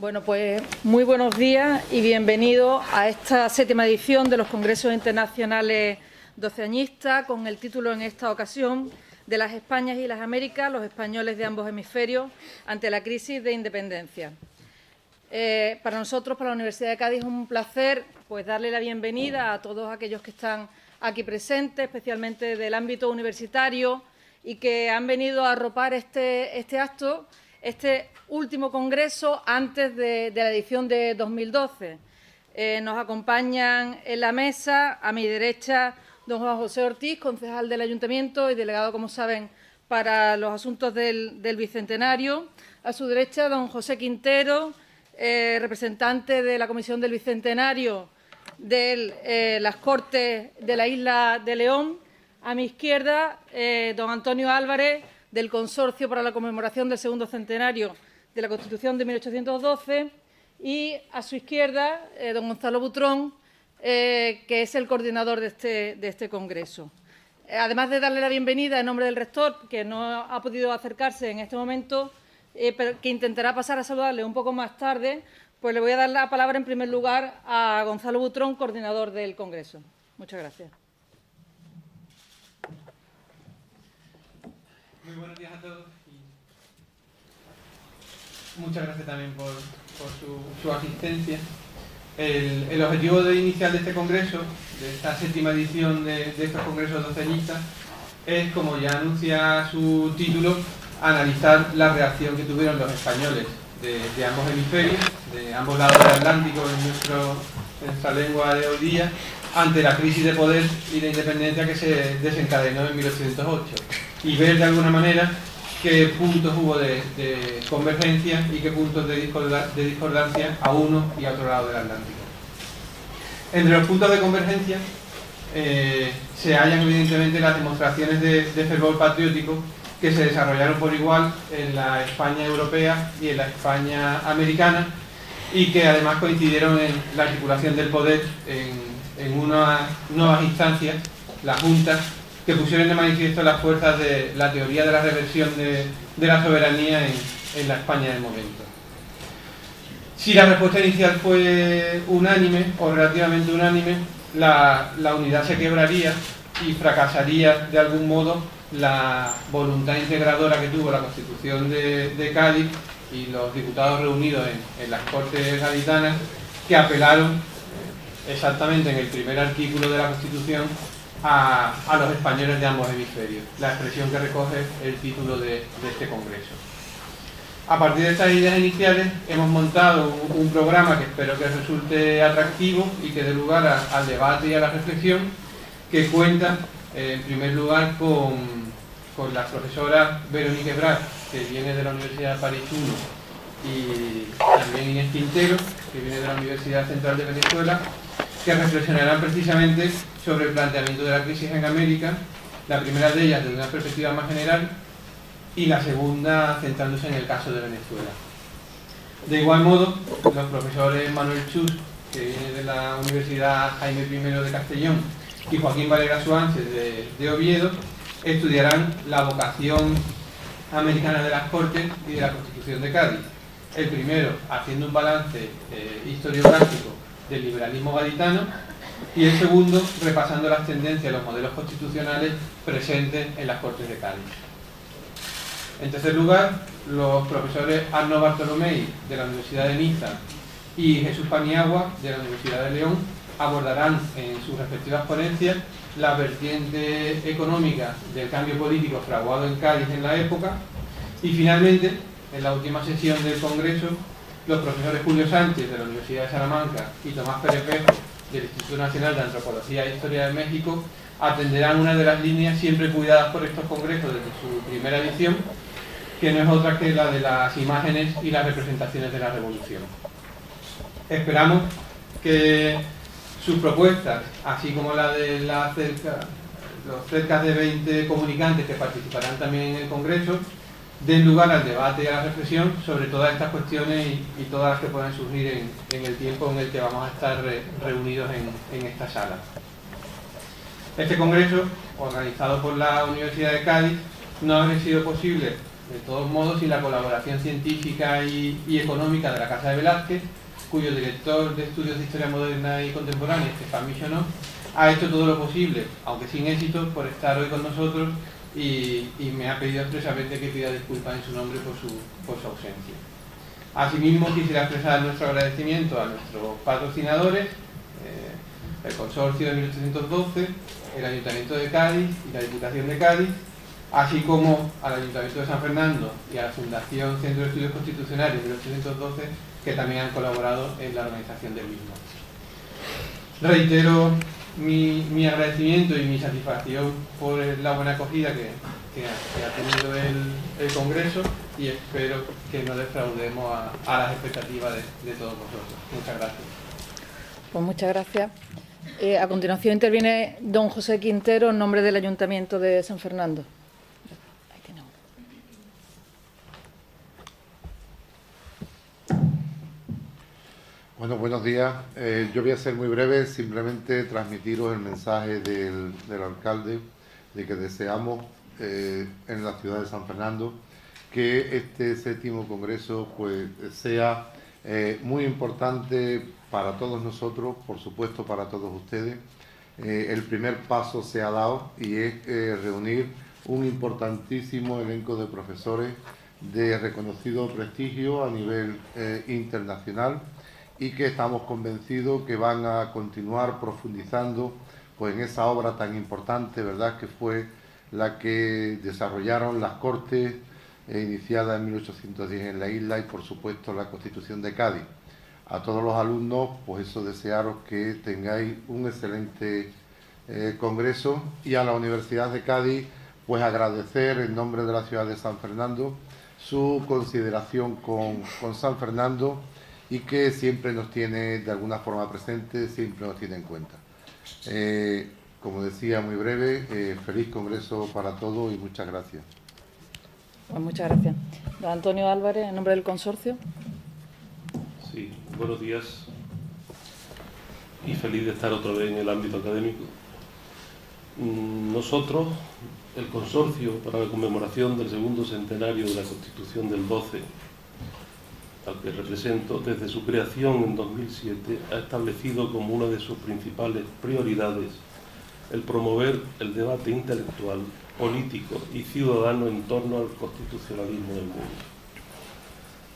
Bueno, pues muy buenos días y bienvenidos a esta 7ª edición de los Congresos Internacionales Doceañistas, con el título en esta ocasión de las Españas y las Américas, los españoles de ambos hemisferios ante la crisis de independencia. Para nosotros, para la Universidad de Cádiz, es un placer pues darle la bienvenida a todos aquellos que están aquí presentes, especialmente del ámbito universitario, y que han venido a arropar este acto, este último congreso antes de la edición de 2012. Nos acompañan en la mesa, a mi derecha, don Juan José Ortiz, concejal del Ayuntamiento y delegado, como saben, para los asuntos del Bicentenario. A su derecha, don José Quintero, representante de la Comisión del Bicentenario de las Cortes de la Isla de León. A mi izquierda, don Antonio Álvarez, del Consorcio para la Conmemoración del Segundo Centenario de la Constitución de 1812, y a su izquierda, don Gonzalo Butrón, que es el coordinador de este congreso. Además de darle la bienvenida en nombre del rector, que no ha podido acercarse en este momento, pero que intentará pasar a saludarle un poco más tarde, pues le voy a dar la palabra en primer lugar a Gonzalo Butrón, coordinador del congreso. Muchas gracias. Muy buenos días a todos y muchas gracias también por su asistencia. El objetivo inicial de este congreso, de esta 7ª edición de estos congresos doceñistas, es, como ya anuncia su título, analizar la reacción que tuvieron los españoles de ambos hemisferios, de ambos lados del Atlántico en nuestra lengua de hoy día, ante la crisis de poder y de independencia que se desencadenó en 1808, y ver de alguna manera qué puntos hubo de convergencia y qué puntos de discordancia a uno y a otro lado del Atlántico. Entre los puntos de convergencia se hallan evidentemente las demostraciones de fervor patriótico que se desarrollaron por igual en la España europea y en la España americana, y que además coincidieron en la articulación del poder en unas nuevas instancias, la Junta, que pusieron de manifiesto las fuerzas de la teoría de la reversión de la soberanía en la España del momento. Si la respuesta inicial fue unánime o relativamente unánime, la unidad se quebraría y fracasaría de algún modo la voluntad integradora que tuvo la Constitución de Cádiz y los diputados reunidos en las Cortes gaditanas, que apelaron exactamente en el primer artículo de la Constitución a los españoles de ambos hemisferios, la expresión que recoge el título de este congreso. A partir de estas ideas iniciales hemos montado un programa que espero que resulte atractivo y que dé lugar al debate y a la reflexión, que cuenta en primer lugar con la profesora Verónica Ebrard, que viene de la Universidad de París I, y también Inés Quintero, que viene de la Universidad Central de Venezuela, que reflexionarán precisamente sobre el planteamiento de la crisis en América, la primera de ellas desde una perspectiva más general y la segunda centrándose en el caso de Venezuela. De igual modo, los profesores Manuel Chus, que viene de la Universidad Jaime I de Castellón, y Joaquín Valera Suárez de Oviedo, estudiarán la vocación americana de las Cortes y de la Constitución de Cádiz. El primero haciendo un balance historiográfico del liberalismo gaditano, y el segundo repasando las tendencias de los modelos constitucionales presentes en las Cortes de Cádiz. En tercer lugar, los profesores Arno Bartolomei, de la Universidad de Niza, y Jesús Paniagua, de la Universidad de León, abordarán en sus respectivas ponencias la vertiente económica del cambio político fraguado en Cádiz en la época, y finalmente, en la última sesión del Congreso, los profesores Julio Sánchez, de la Universidad de Salamanca, y Tomás Pérez Bejo, del Instituto Nacional de Antropología e Historia de México, atenderán una de las líneas siempre cuidadas por estos congresos desde su primera edición, que no es otra que la de las imágenes y las representaciones de la Revolución. Esperamos que sus propuestas, así como la de los cerca de 20 comunicantes que participarán también en el Congreso, den lugar al debate y a la reflexión sobre todas estas cuestiones y todas las que puedan surgir en el tiempo en el que vamos a estar reunidos en esta sala. Este Congreso, organizado por la Universidad de Cádiz, no habría sido posible de todos modos, sin la colaboración científica y económica de la Casa de Velázquez, cuyo director de Estudios de Historia Moderna y Contemporánea, Stéphane Michonneau, ha hecho todo lo posible, aunque sin éxito, por estar hoy con nosotros y me ha pedido expresamente que pida disculpas en su nombre por su ausencia. Asimismo, quisiera expresar nuestro agradecimiento a nuestros patrocinadores, el Consorcio de 1812, el Ayuntamiento de Cádiz y la Diputación de Cádiz, así como al Ayuntamiento de San Fernando y a la Fundación Centro de Estudios Constitucionales 1812, que también han colaborado en la organización del mismo. Reitero mi agradecimiento y mi satisfacción por la buena acogida que ha tenido el Congreso, y espero que no defraudemos a las expectativas de todos vosotros. Muchas gracias. Pues muchas gracias. A continuación interviene don José Quintero en nombre del Ayuntamiento de San Fernando. Ahí tenemos. Bueno, buenos días. Yo voy a ser muy breve, simplemente transmitiros el mensaje del alcalde de que deseamos en la ciudad de San Fernando que este 7º Congreso pues sea muy importante para todos nosotros, por supuesto para todos ustedes. El primer paso se ha dado y es reunir un importantísimo elenco de profesores de reconocido prestigio a nivel internacional, y que estamos convencidos que van a continuar profundizando pues en esa obra tan importante, ¿verdad?, que fue la que desarrollaron las Cortes iniciadas en 1810 en la isla, y por supuesto la Constitución de Cádiz. A todos los alumnos, pues eso, desearos que tengáis un excelente congreso, y a la Universidad de Cádiz pues agradecer en nombre de la ciudad de San Fernando su consideración con San Fernando, y que siempre nos tiene de alguna forma presente, siempre nos tiene en cuenta. Como decía, muy breve, feliz congreso para todos y muchas gracias. Pues muchas gracias. Don Antonio Álvarez, en nombre del consorcio. Sí, buenos días y feliz de estar otra vez en el ámbito académico. Nosotros, el consorcio para la conmemoración del 2º centenario de la Constitución del 12, al que represento, desde su creación en 2007, ha establecido como una de sus principales prioridades el promover el debate intelectual, político y ciudadano en torno al constitucionalismo del mundo.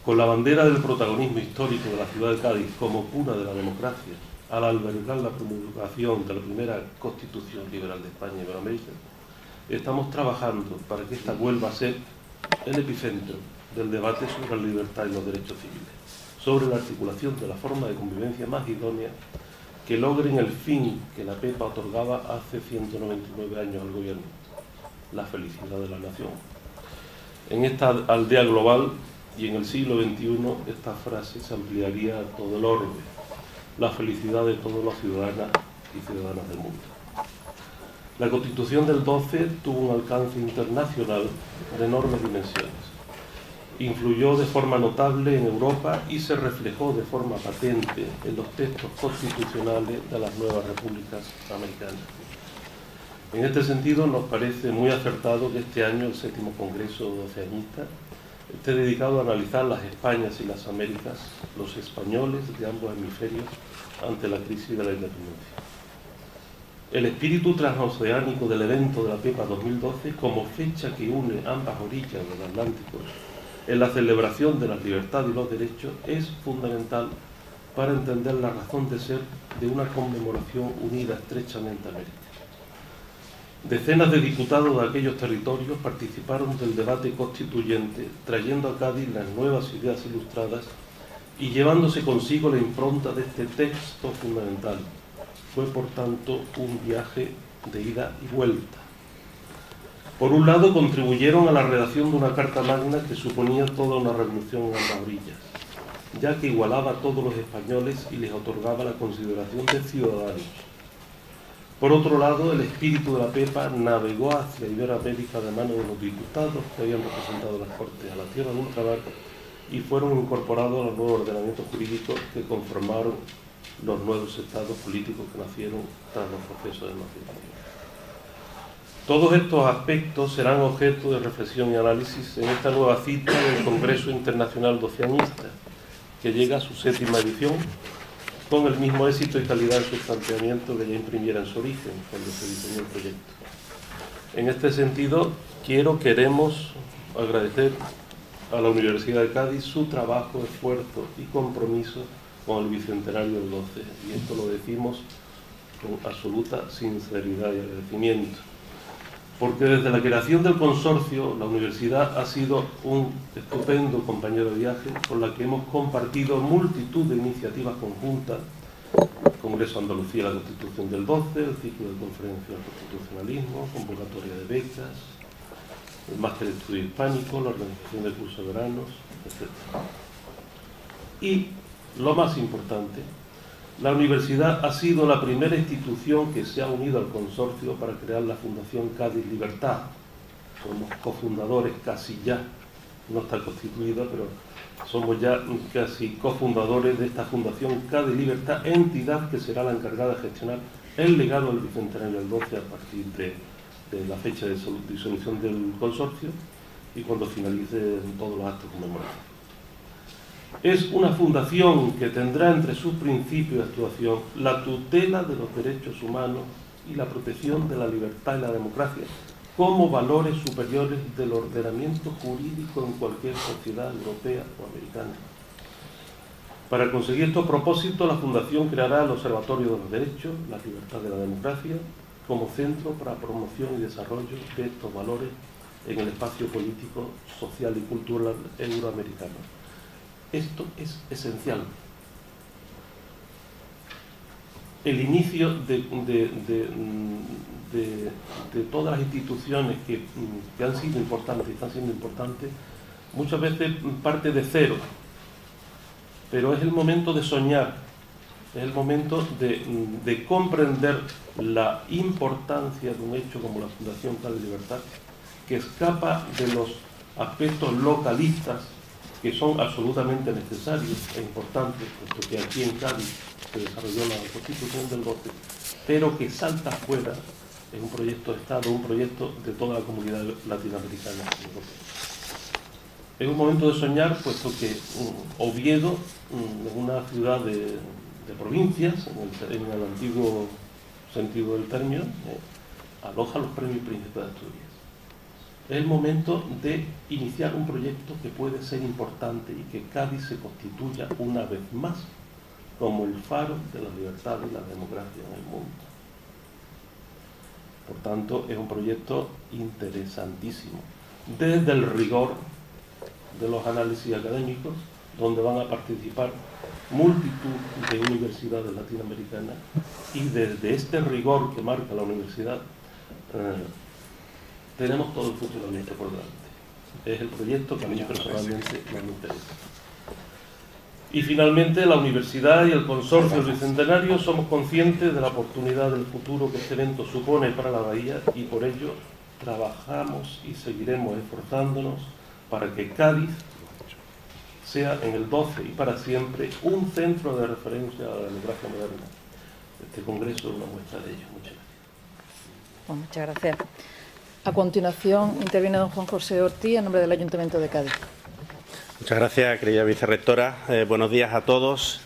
Con la bandera del protagonismo histórico de la ciudad de Cádiz como cuna de la democracia, al albergar la promulgación de la primera Constitución liberal de España y Iberoamérica, estamos trabajando para que esta vuelva a ser el epicentro del debate sobre la libertad y los derechos civiles, sobre la articulación de la forma de convivencia más idónea que logren el fin que la PEPA otorgaba hace 199 años al gobierno, la felicidad de la nación. En esta aldea global y en el siglo XXI, esta frase se ampliaría a todo el orbe, la felicidad de todas las ciudadanas y ciudadanas del mundo. La Constitución del 12 tuvo un alcance internacional de enormes dimensiones. Influyó de forma notable en Europa y se reflejó de forma patente en los textos constitucionales de las nuevas repúblicas americanas. En este sentido, nos parece muy acertado que este año el 7º Congreso doceañista esté dedicado a analizar las Españas y las Américas, los españoles de ambos hemisferios, ante la crisis de la independencia. El espíritu transoceánico del evento de la PEPA 2012, como fecha que une ambas orillas del Atlántico en la celebración de la libertad y los derechos, es fundamental para entender la razón de ser de una conmemoración unida estrechamente a América. Decenas de diputados de aquellos territorios participaron del debate constituyente, trayendo a Cádiz las nuevas ideas ilustradas y llevándose consigo la impronta de este texto fundamental. Fue, por tanto, un viaje de ida y vuelta. Por un lado, contribuyeron a la redacción de una Carta Magna que suponía toda una revolución en ambas orillas, ya que igualaba a todos los españoles y les otorgaba la consideración de ciudadanos. Por otro lado, el espíritu de la PEPA navegó hacia Iberoamérica de mano de los diputados que habían representado las Cortes a la tierra de ultramar y fueron incorporados a los nuevos ordenamientos jurídicos que conformaron los nuevos estados políticos que nacieron tras los procesos de emancipación. Todos estos aspectos serán objeto de reflexión y análisis en esta nueva cita del Congreso Internacional Doceañista, que llega a su 7ª edición, con el mismo éxito y calidad en su planteamiento que ya imprimiera en su origen, cuando se diseñó el proyecto. En este sentido, queremos agradecer a la Universidad de Cádiz su trabajo, esfuerzo y compromiso con el Bicentenario del 12, y esto lo decimos con absoluta sinceridad y agradecimiento. Porque desde la creación del consorcio, la universidad ha sido un estupendo compañero de viaje con la que hemos compartido multitud de iniciativas conjuntas: el Congreso Andalucía de la Constitución del 12, el ciclo de conferencias del constitucionalismo, convocatoria de becas, el máster de estudio hispánico, la organización de cursos de veranos, etc. Y lo más importante, la universidad ha sido la primera institución que se ha unido al consorcio para crear la Fundación Cádiz Libertad. Somos cofundadores casi ya, no está constituida, pero somos ya casi cofundadores de esta Fundación Cádiz Libertad, entidad que será la encargada de gestionar el legado del Bicentenario del 12 a partir de la fecha de disolución del consorcio y cuando finalicen todos los actos conmemorativos. Es una fundación que tendrá entre sus principios de actuación la tutela de los derechos humanos y la protección de la libertad y la democracia como valores superiores del ordenamiento jurídico en cualquier sociedad europea o americana. Para conseguir estos propósitos, la Fundación creará el Observatorio de los Derechos, la Libertad y la Democracia como centro para promoción y desarrollo de estos valores en el espacio político, social y cultural euroamericano. Esto es esencial. El inicio de todas las instituciones que han sido importantes y están siendo importantes, muchas veces parte de cero, pero es el momento de soñar, es el momento de comprender la importancia de un hecho como la Fundación Cádiz Libertad, que escapa de los aspectos localistas que son absolutamente necesarios e importantes, puesto que aquí en Cádiz se desarrolló la Constitución del 12, pero que salta fuera en un proyecto de Estado, un proyecto de toda la comunidad latinoamericana. Es un momento de soñar, puesto que Oviedo, una ciudad de provincias, en el antiguo sentido del término, aloja los premios Príncipe de Asturias. Es el momento de iniciar un proyecto que puede ser importante y que Cádiz se constituya una vez más como el faro de la libertad y la democracia en el mundo. Por tanto, es un proyecto interesantísimo, desde el rigor de los análisis académicos, donde van a participar multitud de universidades latinoamericanas, y desde este rigor que marca la universidad, tenemos todo el funcionamiento por delante. Es el proyecto que a mí personalmente más me interesa. Y finalmente, la universidad y el consorcio del Bicentenario somos conscientes de la oportunidad del futuro que este evento supone para la Bahía, y por ello trabajamos y seguiremos esforzándonos para que Cádiz sea en el 12 y para siempre un centro de referencia a la democracia moderna. Este congreso es una muestra de ello. Muchas gracias. Pues muchas gracias. A continuación interviene don Juan José Ortiz en nombre del Ayuntamiento de Cádiz. Muchas gracias, querida vicerrectora. Buenos días a todos.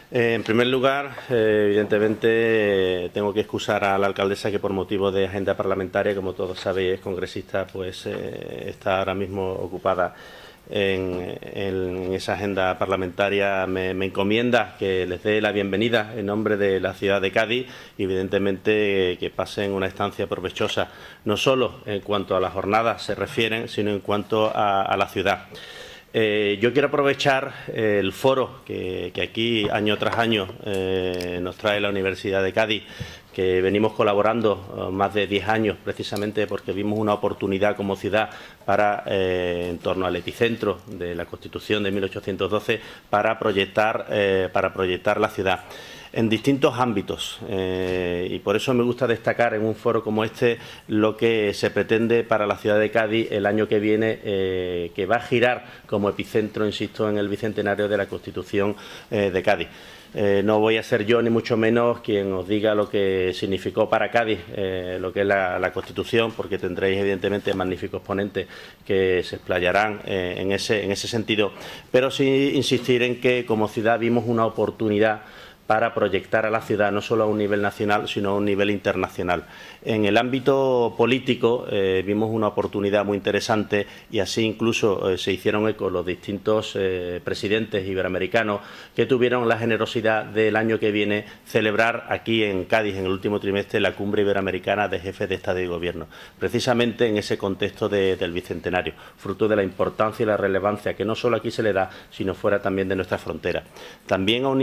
En primer lugar, evidentemente, tengo que excusar a la alcaldesa, que por motivo de agenda parlamentaria, como todos sabéis, es congresista, pues está ahora mismo ocupada en esa agenda parlamentaria. Me encomienda que les dé la bienvenida en nombre de la ciudad de Cádiz y, evidentemente, que pasen una estancia provechosa, no solo en cuanto a las jornadas se refieren, sino en cuanto a la ciudad. Yo quiero aprovechar el foro que aquí año tras año nos trae la Universidad de Cádiz, que venimos colaborando más de 10 años, precisamente porque vimos una oportunidad como ciudad para, en torno al epicentro de la Constitución de 1812, para proyectar la ciudad en distintos ámbitos, y por eso me gusta destacar en un foro como este lo que se pretende para la ciudad de Cádiz el año que viene, que va a girar como epicentro, insisto, en el bicentenario de la Constitución de Cádiz. No voy a ser yo, ni mucho menos, quien os diga lo que significó para Cádiz lo que es la Constitución, porque tendréis, evidentemente, magníficos ponentes que se explayarán en ese sentido, pero sí insistir en que, como ciudad, vimos una oportunidad para proyectar a la ciudad no solo a un nivel nacional, sino a un nivel internacional. En el ámbito político vimos una oportunidad muy interesante y así incluso se hicieron eco los distintos presidentes iberoamericanos que tuvieron la generosidad del año que viene celebrar aquí en Cádiz, en el último trimestre, la Cumbre Iberoamericana de Jefes de Estado y Gobierno, precisamente en ese contexto del Bicentenario, fruto de la importancia y la relevancia que no solo aquí se le da, sino fuera también de nuestra frontera. También a un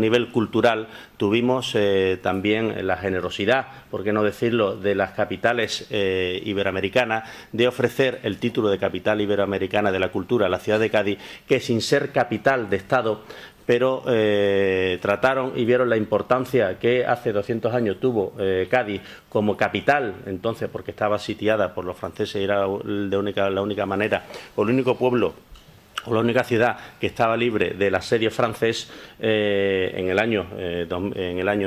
nivel cultural tuvimos también la generosidad, por qué no decirlo, de las capitales iberoamericanas de ofrecer el título de capital iberoamericana de la cultura a la ciudad de Cádiz, que sin ser capital de Estado, pero trataron y vieron la importancia que hace 200 años tuvo Cádiz como capital, entonces porque estaba sitiada por los franceses y era la única manera, o el único pueblo o la única ciudad que estaba libre del asedio francés en el año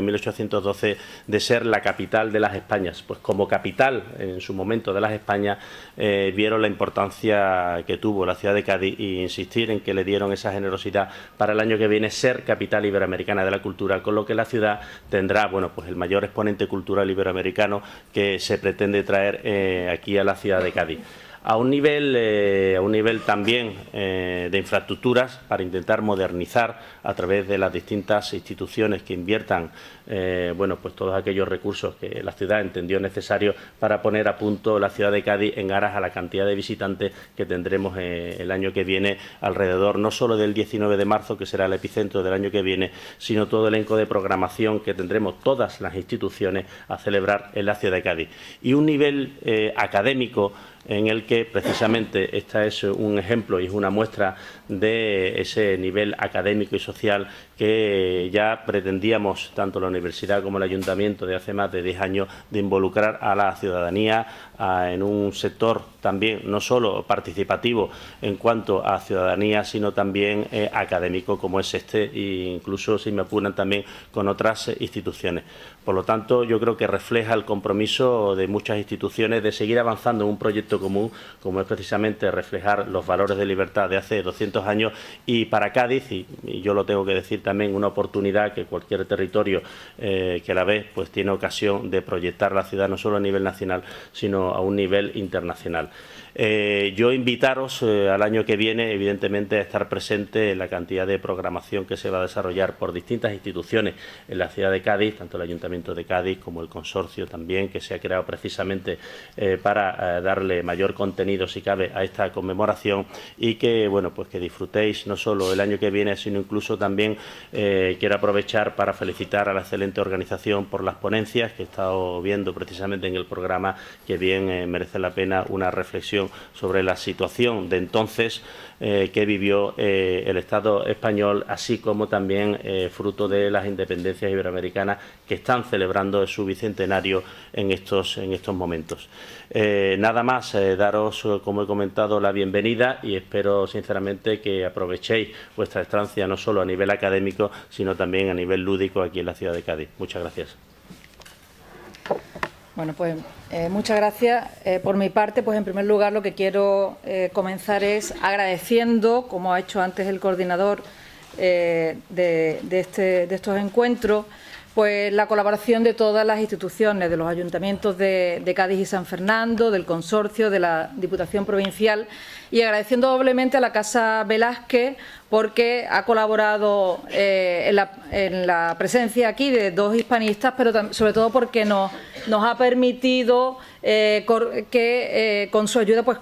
1812 de ser la capital de las Españas. Pues como capital en su momento de las Españas vieron la importancia que tuvo la ciudad de Cádiz y insistir en que le dieron esa generosidad para el año que viene ser capital iberoamericana de la cultura, con lo que la ciudad tendrá pues el mayor exponente cultural iberoamericano que se pretende traer aquí a la ciudad de Cádiz. A un nivel también de infraestructuras para intentar modernizar a través de las distintas instituciones que inviertan pues todos aquellos recursos que la ciudad entendió necesarios para poner a punto la ciudad de Cádiz en aras a la cantidad de visitantes que tendremos el año que viene, alrededor no solo del 19 de marzo, que será el epicentro del año que viene, sino todo el elenco de programación que tendremos todas las instituciones a celebrar en la ciudad de Cádiz. Y un nivel académico en el que precisamente esta es un ejemplo y es una muestra de ese nivel académico y social que ya pretendíamos tanto la universidad como el ayuntamiento de hace más de 10 años de involucrar a la ciudadanía en un sector también no solo participativo en cuanto a ciudadanía, sino también académico como es este, e incluso, si me apuran, también con otras instituciones. Por lo tanto, yo creo que refleja el compromiso de muchas instituciones de seguir avanzando en un proyecto común, como es precisamente reflejar los valores de libertad de hace 200 años y para Cádiz, y yo lo tengo que decir también, una oportunidad que cualquier territorio que la ve pues tiene ocasión de proyectar la ciudad no solo a nivel nacional, sino a un nivel internacional. Yo invitaros al año que viene, evidentemente, a estar presente en la cantidad de programación que se va a desarrollar por distintas instituciones en la ciudad de Cádiz, tanto el Ayuntamiento de Cádiz como el consorcio también, que se ha creado precisamente para darle mayor contenido, si cabe, a esta conmemoración y que, pues que disfrutéis no solo el año que viene, sino incluso también quiero aprovechar para felicitar a la excelente organización por las ponencias que he estado viendo precisamente en el programa, que bien merece la pena una reflexión sobre la situación de entonces que vivió el Estado español, así como también fruto de las independencias iberoamericanas que están celebrando su bicentenario en estos momentos. Nada más, daros, como he comentado, la bienvenida y espero sinceramente que aprovechéis vuestra estancia no solo a nivel académico, sino también a nivel lúdico aquí en la ciudad de Cádiz. Muchas gracias. Bueno, pues muchas gracias. Por mi parte, pues en primer lugar lo que quiero comenzar es agradeciendo, como ha hecho antes el coordinador de estos encuentros, pues la colaboración de todas las instituciones, de los ayuntamientos de Cádiz y San Fernando, del consorcio, de la Diputación Provincial, y agradeciendo doblemente a la Casa Velázquez porque ha colaborado en la presencia aquí de dos hispanistas, pero sobre todo porque nos ha permitido que con su ayuda pues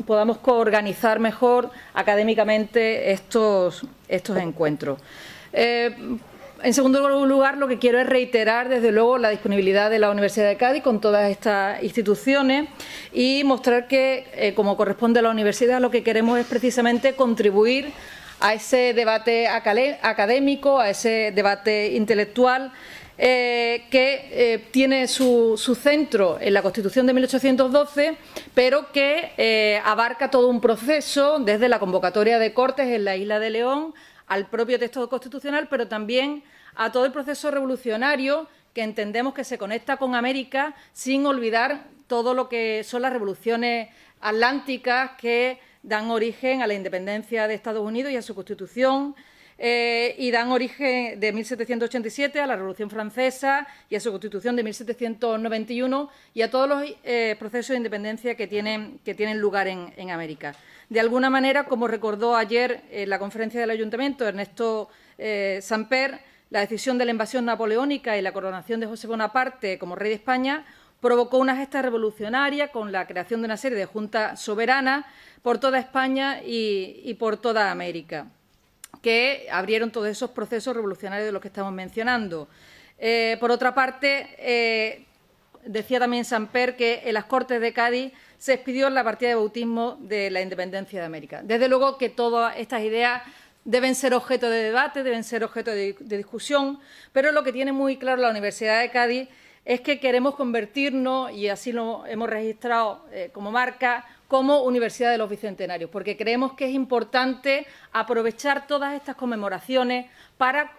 podamos coorganizar mejor académicamente estos encuentros. En segundo lugar, lo que quiero es reiterar, desde luego, la disponibilidad de la Universidad de Cádiz con todas estas instituciones y mostrar que, como corresponde a la universidad, lo que queremos es precisamente contribuir a ese debate académico, a ese debate intelectual que tiene su centro en la Constitución de 1812, pero que abarca todo un proceso desde la convocatoria de Cortes en la isla de León al propio texto constitucional, pero también a todo el proceso revolucionario que entendemos que se conecta con América, sin olvidar todo lo que son las revoluciones atlánticas que dan origen a la independencia de Estados Unidos y a su Constitución, y dan origen de 1787 a la Revolución Francesa y a su Constitución de 1791 y a todos los procesos de independencia que tienen lugar en América. De alguna manera, como recordó ayer en la conferencia del Ayuntamiento Ernesto Samper, la decisión de la invasión napoleónica y la coronación de José Bonaparte como rey de España provocó una gesta revolucionaria con la creación de una serie de juntas soberanas por toda España y por toda América, que abrieron todos esos procesos revolucionarios de los que estamos mencionando. Por otra parte, decía también Samper que en las Cortes de Cádiz se expidió la partida de bautismo de la independencia de América. Desde luego que todas estas ideas deben ser objeto de debate, deben ser objeto de discusión, pero lo que tiene muy claro la Universidad de Cádiz es que queremos convertirnos, y así lo hemos registrado como marca, como Universidad de los Bicentenarios, porque creemos que es importante aprovechar todas estas conmemoraciones para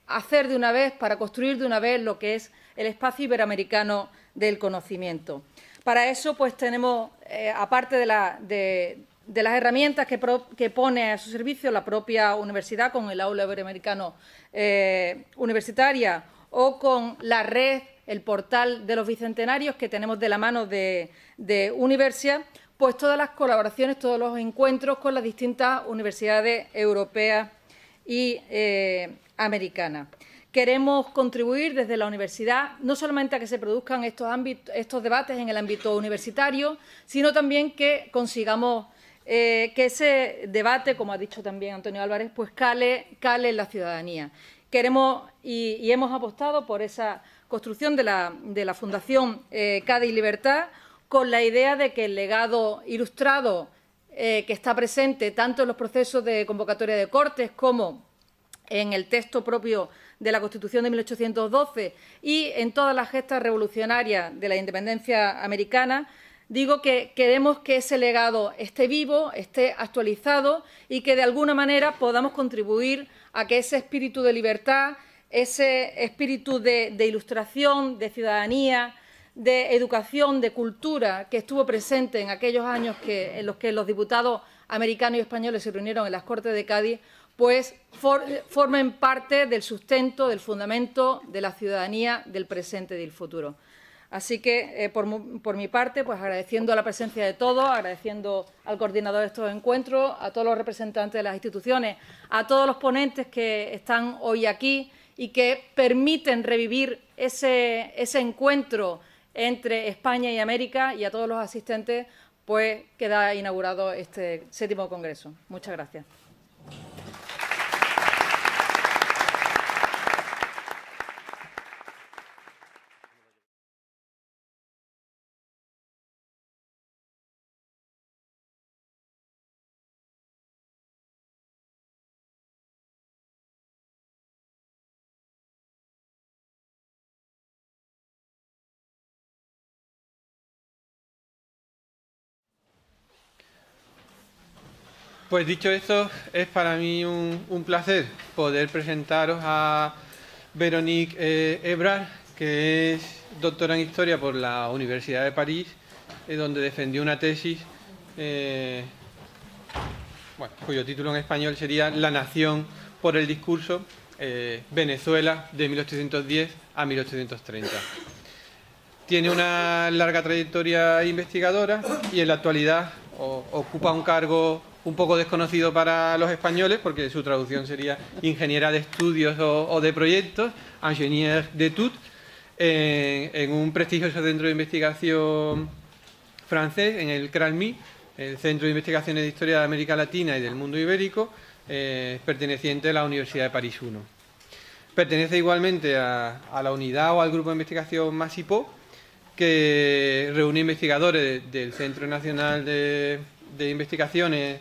hacer de una vez, para construir de una vez lo que es el espacio iberoamericano del conocimiento. Para eso, pues tenemos, aparte de las herramientas que pone a su servicio la propia universidad con el aula iberoamericano universitaria o con la red, el portal de los bicentenarios que tenemos de la mano de Universia, pues todas las colaboraciones, todos los encuentros con las distintas universidades europeas y americanas. Queremos contribuir desde la universidad no solamente a que se produzcan estos debates en el ámbito universitario, sino también que consigamos que ese debate, como ha dicho también Antonio Álvarez, pues cale en la ciudadanía. Queremos y hemos apostado por esa construcción de la Fundación Cádiz Libertad, con la idea de que el legado ilustrado que está presente tanto en los procesos de convocatoria de Cortes como en el texto propio de la Constitución de 1812 y en todas las gestas revolucionarias de la independencia americana, digo que queremos que ese legado esté vivo, esté actualizado y que de alguna manera podamos contribuir a que ese espíritu de libertad, ese espíritu de ilustración, de ciudadanía, de educación, de cultura, que estuvo presente en aquellos años en los que los diputados americanos y españoles se reunieron en las Cortes de Cádiz, pues formen parte del sustento, del fundamento de la ciudadanía del presente y del futuro. Así que, por mi parte, pues agradeciendo la presencia de todos, agradeciendo al coordinador de estos encuentros, a todos los representantes de las instituciones, a todos los ponentes que están hoy aquí y que permiten revivir ese encuentro entre España y América, y a todos los asistentes, pues queda inaugurado este 7º Congreso. Muchas gracias. Pues dicho esto, es para mí un placer poder presentaros a Véronique Ebrard, que es doctora en Historia por la Universidad de París, donde defendió una tesis cuyo título en español sería La nación por el discurso, Venezuela, de 1810 a 1830. Tiene una larga trayectoria investigadora y en la actualidad ocupa un cargo un poco desconocido para los españoles, porque su traducción sería ingeniera de estudios o de proyectos, ingénieur d'études, en un prestigioso centro de investigación francés, en el CRALMI, el Centro de Investigaciones de Historia de América Latina y del Mundo Ibérico, perteneciente a la Universidad de París I. Pertenece igualmente a la unidad o al grupo de investigación MASIPO, que reúne investigadores del Centro Nacional de Investigaciones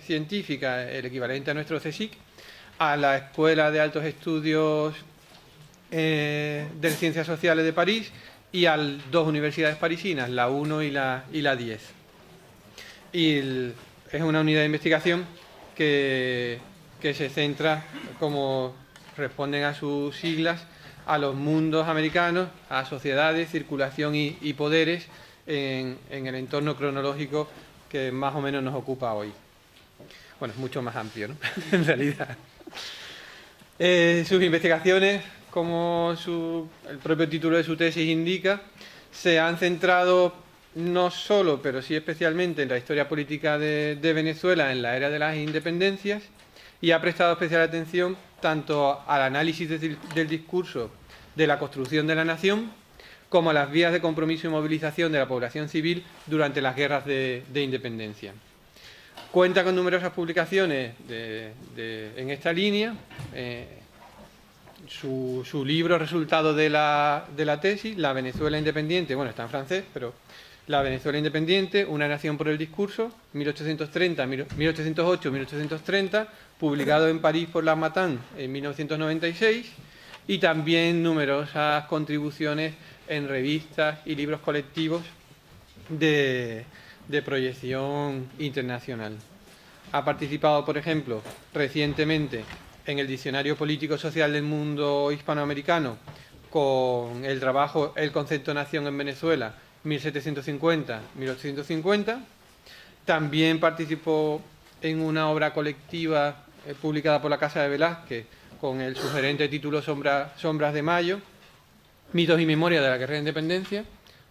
Científicas, el equivalente a nuestro CSIC, a la Escuela de Altos Estudios de Ciencias Sociales de París y a dos universidades parisinas, la 1 y la 10. Y es una unidad de investigación que que se centra, como responden a sus siglas, a los mundos americanos, a sociedades, circulación y poderes en el entorno cronológico que más o menos nos ocupa hoy. Bueno, es mucho más amplio, ¿no? En realidad. Sus investigaciones, como el propio título de su tesis indica, se han centrado no solo, pero sí especialmente en la historia política de Venezuela en la era de las independencias, y ha prestado especial atención tanto al análisis del discurso de la construcción de la nación, como a las vías de compromiso y movilización de la población civil durante las guerras de independencia. Cuenta con numerosas publicaciones en esta línea. Su libro resultado de la tesis, La Venezuela Independiente, bueno, está en francés, pero La Venezuela Independiente, Una nación por el discurso, 1808-1830, publicado en París por L'Harmattan en 1996, y también numerosas contribuciones en revistas y libros colectivos de proyección internacional. Ha participado, por ejemplo, recientemente en el Diccionario Político-Social del Mundo Hispanoamericano con el trabajo El concepto nación en Venezuela, 1750-1850. También participó en una obra colectiva publicada por la Casa de Velázquez con el sugerente título Sombras de Mayo, Mitos y Memoria de la Guerra de Independencia,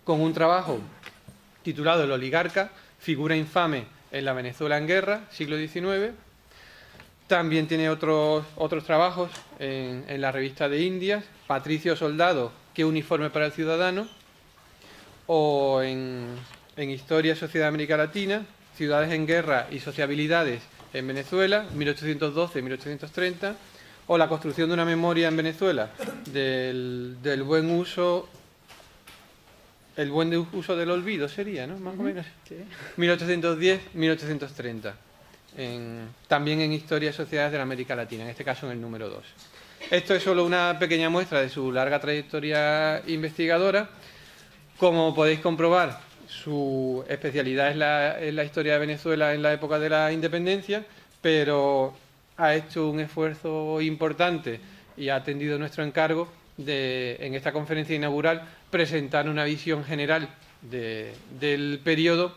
con un trabajo titulado El oligarca, figura infame en la Venezuela en guerra, siglo XIX. También tiene otros trabajos en la revista de Indias, Patricio Soldado, ¿qué uniforme para el ciudadano? O en Historia y Sociedad de América Latina, Ciudades en guerra y sociabilidades en Venezuela, 1812-1830, o La construcción de una memoria en Venezuela, del buen uso... El buen uso del olvido sería, ¿no? Más o menos. Sí. 1810-1830. También en Historia y Sociedades de la América Latina, en este caso en el número 2. Esto es solo una pequeña muestra de su larga trayectoria investigadora. Como podéis comprobar, su especialidad es la historia de Venezuela en la época de la independencia, pero ha hecho un esfuerzo importante y ha atendido nuestro encargo en esta conferencia inaugural, presentar una visión general del periodo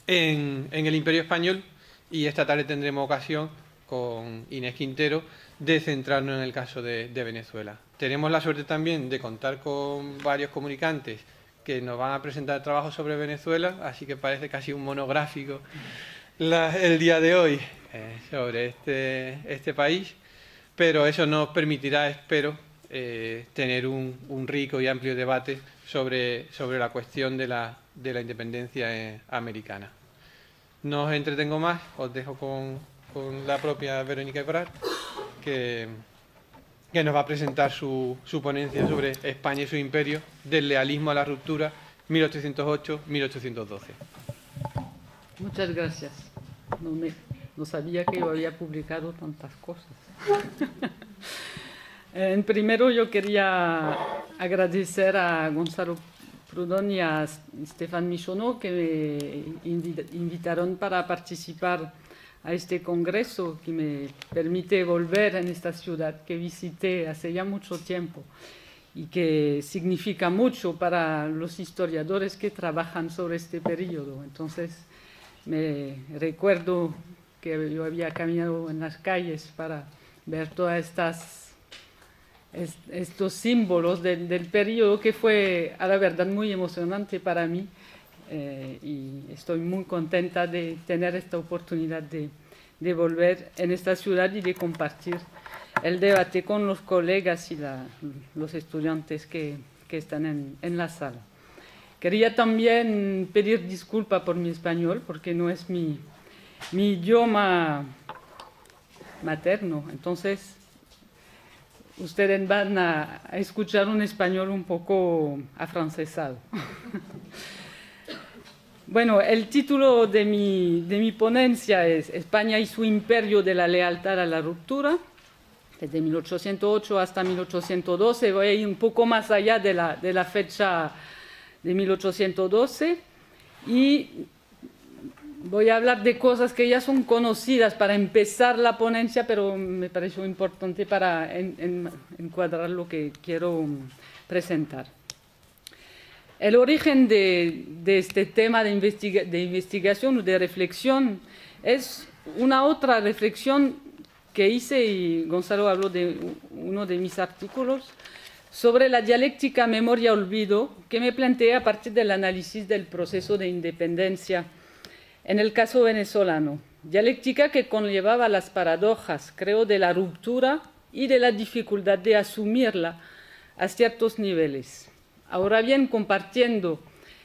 en el Imperio Español, y esta tarde tendremos ocasión con Inés Quintero de centrarnos en el caso de Venezuela. Tenemos la suerte también de contar con varios comunicantes que nos van a presentar trabajos sobre Venezuela, así que parece casi un monográfico el día de hoy sobre este país, pero eso nos permitirá, espero, tener un rico y amplio debate sobre la cuestión de la independencia americana. No os entretengo más, os dejo con la propia Verónica Ebrard, que nos va a presentar su ponencia sobre España y su imperio, del lealismo a la ruptura, 1808-1812. Muchas gracias. No sabía que yo había publicado tantas cosas. Primero yo quería agradecer a Gonzalo Prudón y a Stefan Michonneau que me invitaron para participar a este congreso que me permite volver en esta ciudad que visité hace ya mucho tiempo y que significa mucho para los historiadores que trabajan sobre este periodo. Entonces me recuerdo que yo había caminado en las calles para ver todas estos símbolos del periodo, que fue a la verdad muy emocionante para mí, y estoy muy contenta de tener esta oportunidad de volver en esta ciudad y de compartir el debate con los colegas y los estudiantes que están en la sala. Quería también pedir disculpas por mi español, porque no es mi idioma materno. Entonces, ustedes van a escuchar un español un poco afrancesado. Bueno, el título de mi ponencia es España y su imperio de la lealtad a la ruptura, desde 1808 hasta 1812. Voy a ir un poco más allá de la fecha de 1812 y voy a hablar de cosas que ya son conocidas para empezar la ponencia, pero me pareció importante para encuadrar lo que quiero presentar. El origen de este tema de investigación o de reflexión es una otra reflexión que hice, y Gonzalo habló de uno de mis artículos, sobre la dialéctica memoria-olvido, que me planteé a partir del análisis del proceso de independencia en el caso venezolano. Dialéctica que conllevaba las paradojas, creo, de la ruptura y de la dificultad de asumirla a ciertos niveles. Ahora bien, compartiendo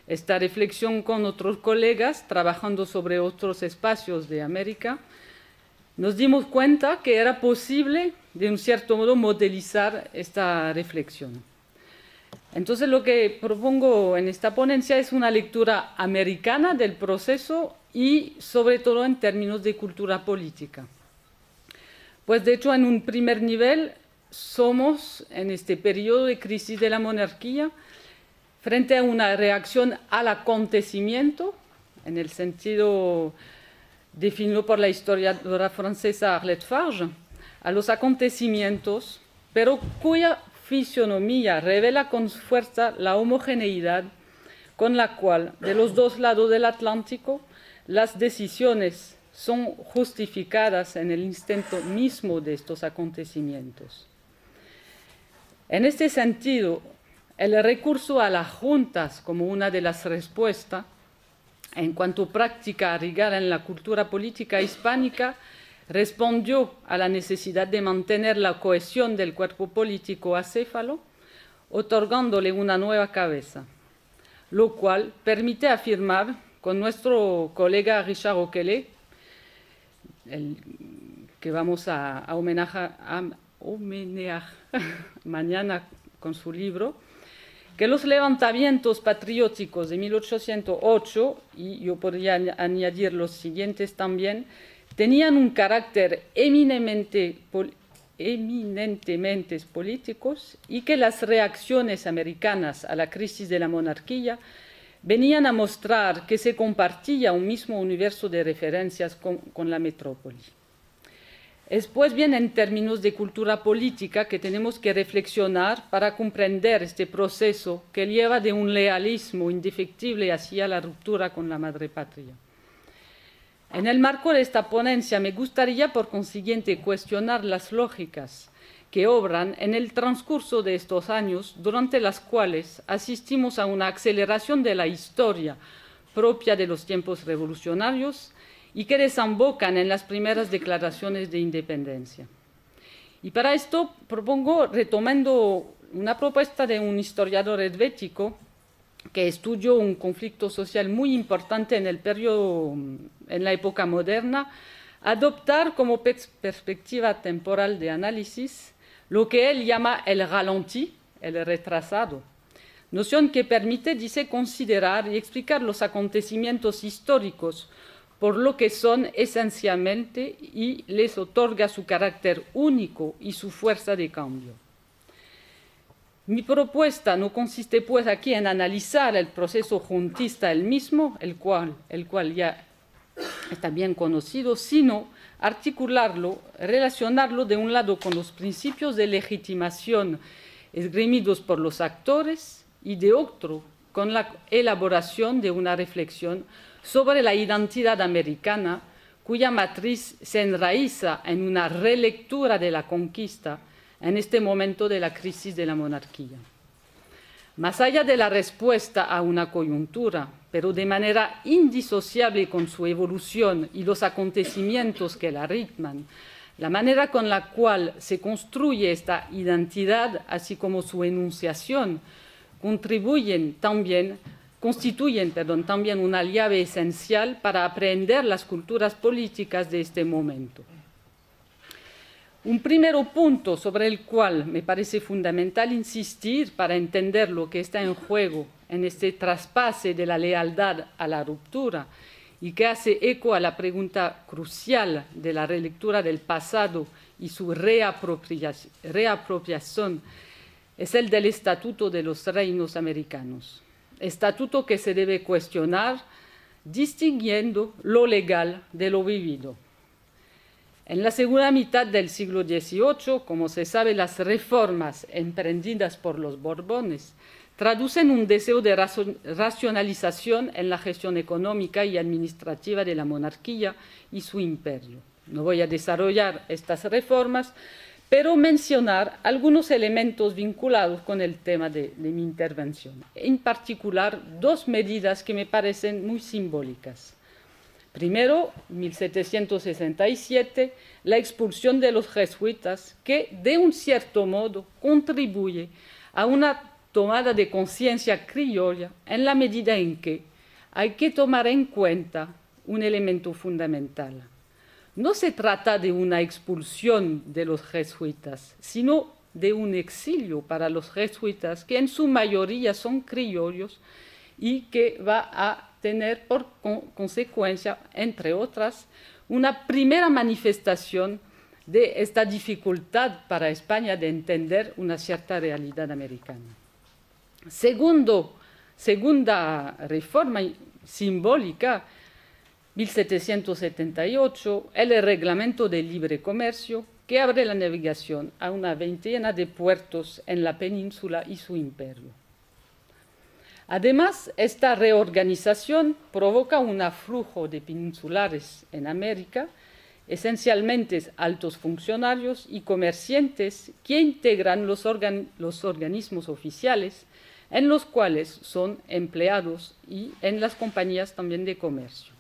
esta reflexión con otros colegas, trabajando sobre otros espacios de América, nos dimos cuenta que era posible, de un cierto modo, modelizar esta reflexión. Entonces, lo que propongo en esta ponencia es una lectura americana del proceso y, sobre todo, en términos de cultura política. Pues, de hecho, en un primer nivel, somos, en este periodo de crisis de la monarquía, frente a una reacción al acontecimiento, en el sentido definido por la historiadora francesa Arlette Farge, a los acontecimientos, pero cuya fisonomía revela con fuerza la homogeneidad con la cual, de los dos lados del Atlántico, las decisiones son justificadas en el instinto mismo de estos acontecimientos. En este sentido, el recurso a las juntas como una de las respuestas en cuanto a práctica arraigada en la cultura política hispánica respondió a la necesidad de mantener la cohesión del cuerpo político acéfalo, otorgándole una nueva cabeza, lo cual permite afirmar con nuestro colega Richard Oquellet, que vamos a homenajear mañana con su libro, que los levantamientos patrióticos de 1808, y yo podría añadir los siguientes también, tenían un carácter eminentemente políticos, y que las reacciones americanas a la crisis de la monarquía venían a mostrar que se compartía un mismo universo de referencias con la metrópoli. Es pues bien en términos de cultura política que tenemos que reflexionar para comprender este proceso que lleva de un lealismo indefectible hacia la ruptura con la madre patria. En el marco de esta ponencia me gustaría, por consiguiente, cuestionar las lógicas que obran en el transcurso de estos años, durante las cuales asistimos a una aceleración de la historia propia de los tiempos revolucionarios y que desembocan en las primeras declaraciones de independencia. Y para esto propongo, retomando una propuesta de un historiador helvético que estudió un conflicto social muy importante en el periodo, en la época moderna, adoptar como perspectiva temporal de análisis lo que él llama el ralenti, el retrasado, noción que permite, dice, considerar y explicar los acontecimientos históricos por lo que son esencialmente, y les otorga su carácter único y su fuerza de cambio. Mi propuesta no consiste pues aquí en analizar el proceso juntista el mismo, el cual ya está bien conocido, sino articularlo, relacionarlo de un lado con los principios de legitimación esgrimidos por los actores y de otro con la elaboración de una reflexión sobre la identidad americana, cuya matriz se enraiza en una relectura de la conquista en este momento de la crisis de la monarquía. Más allá de la respuesta a una coyuntura, pero de manera indisociable con su evolución y los acontecimientos que la ritman, la manera con la cual se construye esta identidad, así como su enunciación, constituyen también una llave esencial para aprender las culturas políticas de este momento. Un primer punto sobre el cual me parece fundamental insistir para entender lo que está en juego en este traspase de la lealtad a la ruptura y que hace eco a la pregunta crucial de la relectura del pasado y su reapropiación, es el del Estatuto de los Reinos Americanos. Estatuto que se debe cuestionar distinguiendo lo legal de lo vivido. En la segunda mitad del siglo XVIII, como se sabe, las reformas emprendidas por los Borbones traducen un deseo de racionalización en la gestión económica y administrativa de la monarquía y su imperio. No voy a desarrollar estas reformas, pero mencionar algunos elementos vinculados con el tema de mi intervención. En particular, dos medidas que me parecen muy simbólicas. Primero, en 1767, la expulsión de los jesuitas, que de un cierto modo contribuye a una tomada de conciencia criolla en la medida en que hay que tomar en cuenta un elemento fundamental. No se trata de una expulsión de los jesuitas, sino de un exilio para los jesuitas, que en su mayoría son criollos y que va a tener por consecuencia, entre otras, una primera manifestación de esta dificultad para España de entender una cierta realidad americana. Segunda reforma simbólica, 1778, el Reglamento de Libre Comercio, que abre la navegación a una veintena de puertos en la península y su imperio. Además, esta reorganización provoca un aflujo de peninsulares en América, esencialmente altos funcionarios y comerciantes que integran los organismos oficiales en los cuales son empleados y en las compañías también de comercio.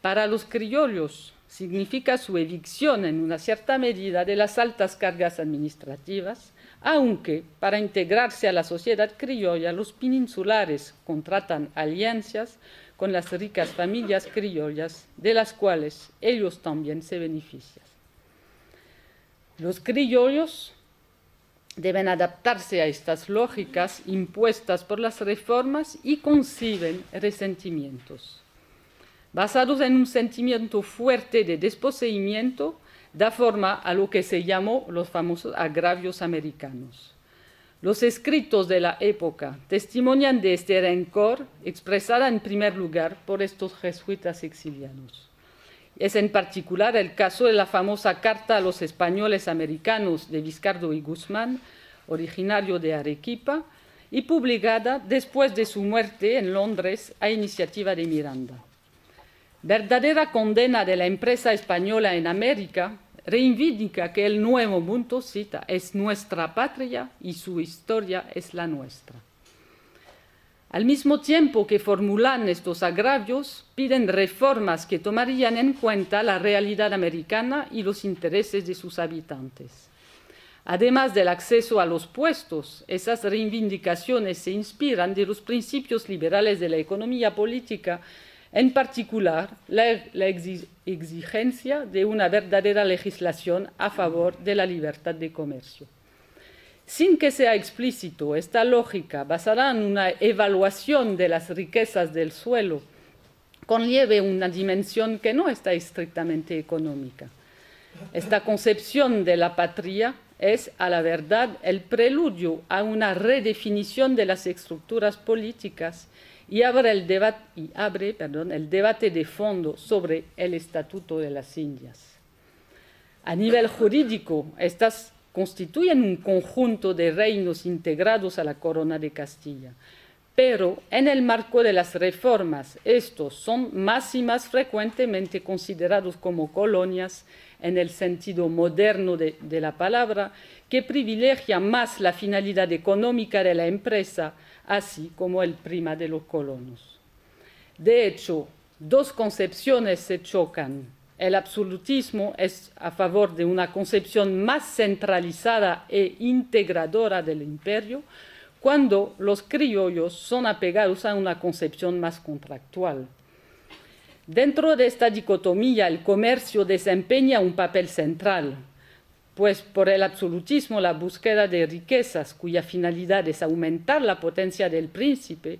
Para los criollos significa su evicción en una cierta medida de las altas cargas administrativas, aunque para integrarse a la sociedad criolla los peninsulares contratan alianzas con las ricas familias criollas, de las cuales ellos también se benefician. Los criollos deben adaptarse a estas lógicas impuestas por las reformas y conciben resentimientos. Basados en un sentimiento fuerte de desposeimiento, da forma a lo que se llamó los famosos agravios americanos. Los escritos de la época testimonian de este rencor expresada en primer lugar por estos jesuitas exiliados. Es en particular el caso de la famosa carta a los españoles americanos de Vizcardo y Guzmán, originario de Arequipa, y publicada después de su muerte en Londres a iniciativa de Miranda. Verdadera condena de la empresa española en América, reivindica que el Nuevo Mundo, cita, es nuestra patria y su historia es la nuestra. Al mismo tiempo que formulan estos agravios, piden reformas que tomarían en cuenta la realidad americana y los intereses de sus habitantes. Además del acceso a los puestos, esas reivindicaciones se inspiran de los principios liberales de la economía política, en particular la exigencia de una verdadera legislación a favor de la libertad de comercio. Sin que sea explícito, esta lógica, basada en una evaluación de las riquezas del suelo, conlleva una dimensión que no está estrictamente económica. Esta concepción de la patria es, a la verdad, el preludio a una redefinición de las estructuras políticas y abre el debate de fondo sobre el Estatuto de las Indias. A nivel jurídico, estas constituyen un conjunto de reinos integrados a la Corona de Castilla, pero en el marco de las reformas, estos son más y más frecuentemente considerados como colonias en el sentido moderno de la palabra, que privilegia más la finalidad económica de la empresa, así como el prima de los colonos. De hecho, dos concepciones se chocan. El absolutismo es a favor de una concepción más centralizada e integradora del imperio, cuando los criollos son apegados a una concepción más contractual. Dentro de esta dicotomía, el comercio desempeña un papel central, pues por el absolutismo la búsqueda de riquezas, cuya finalidad es aumentar la potencia del príncipe,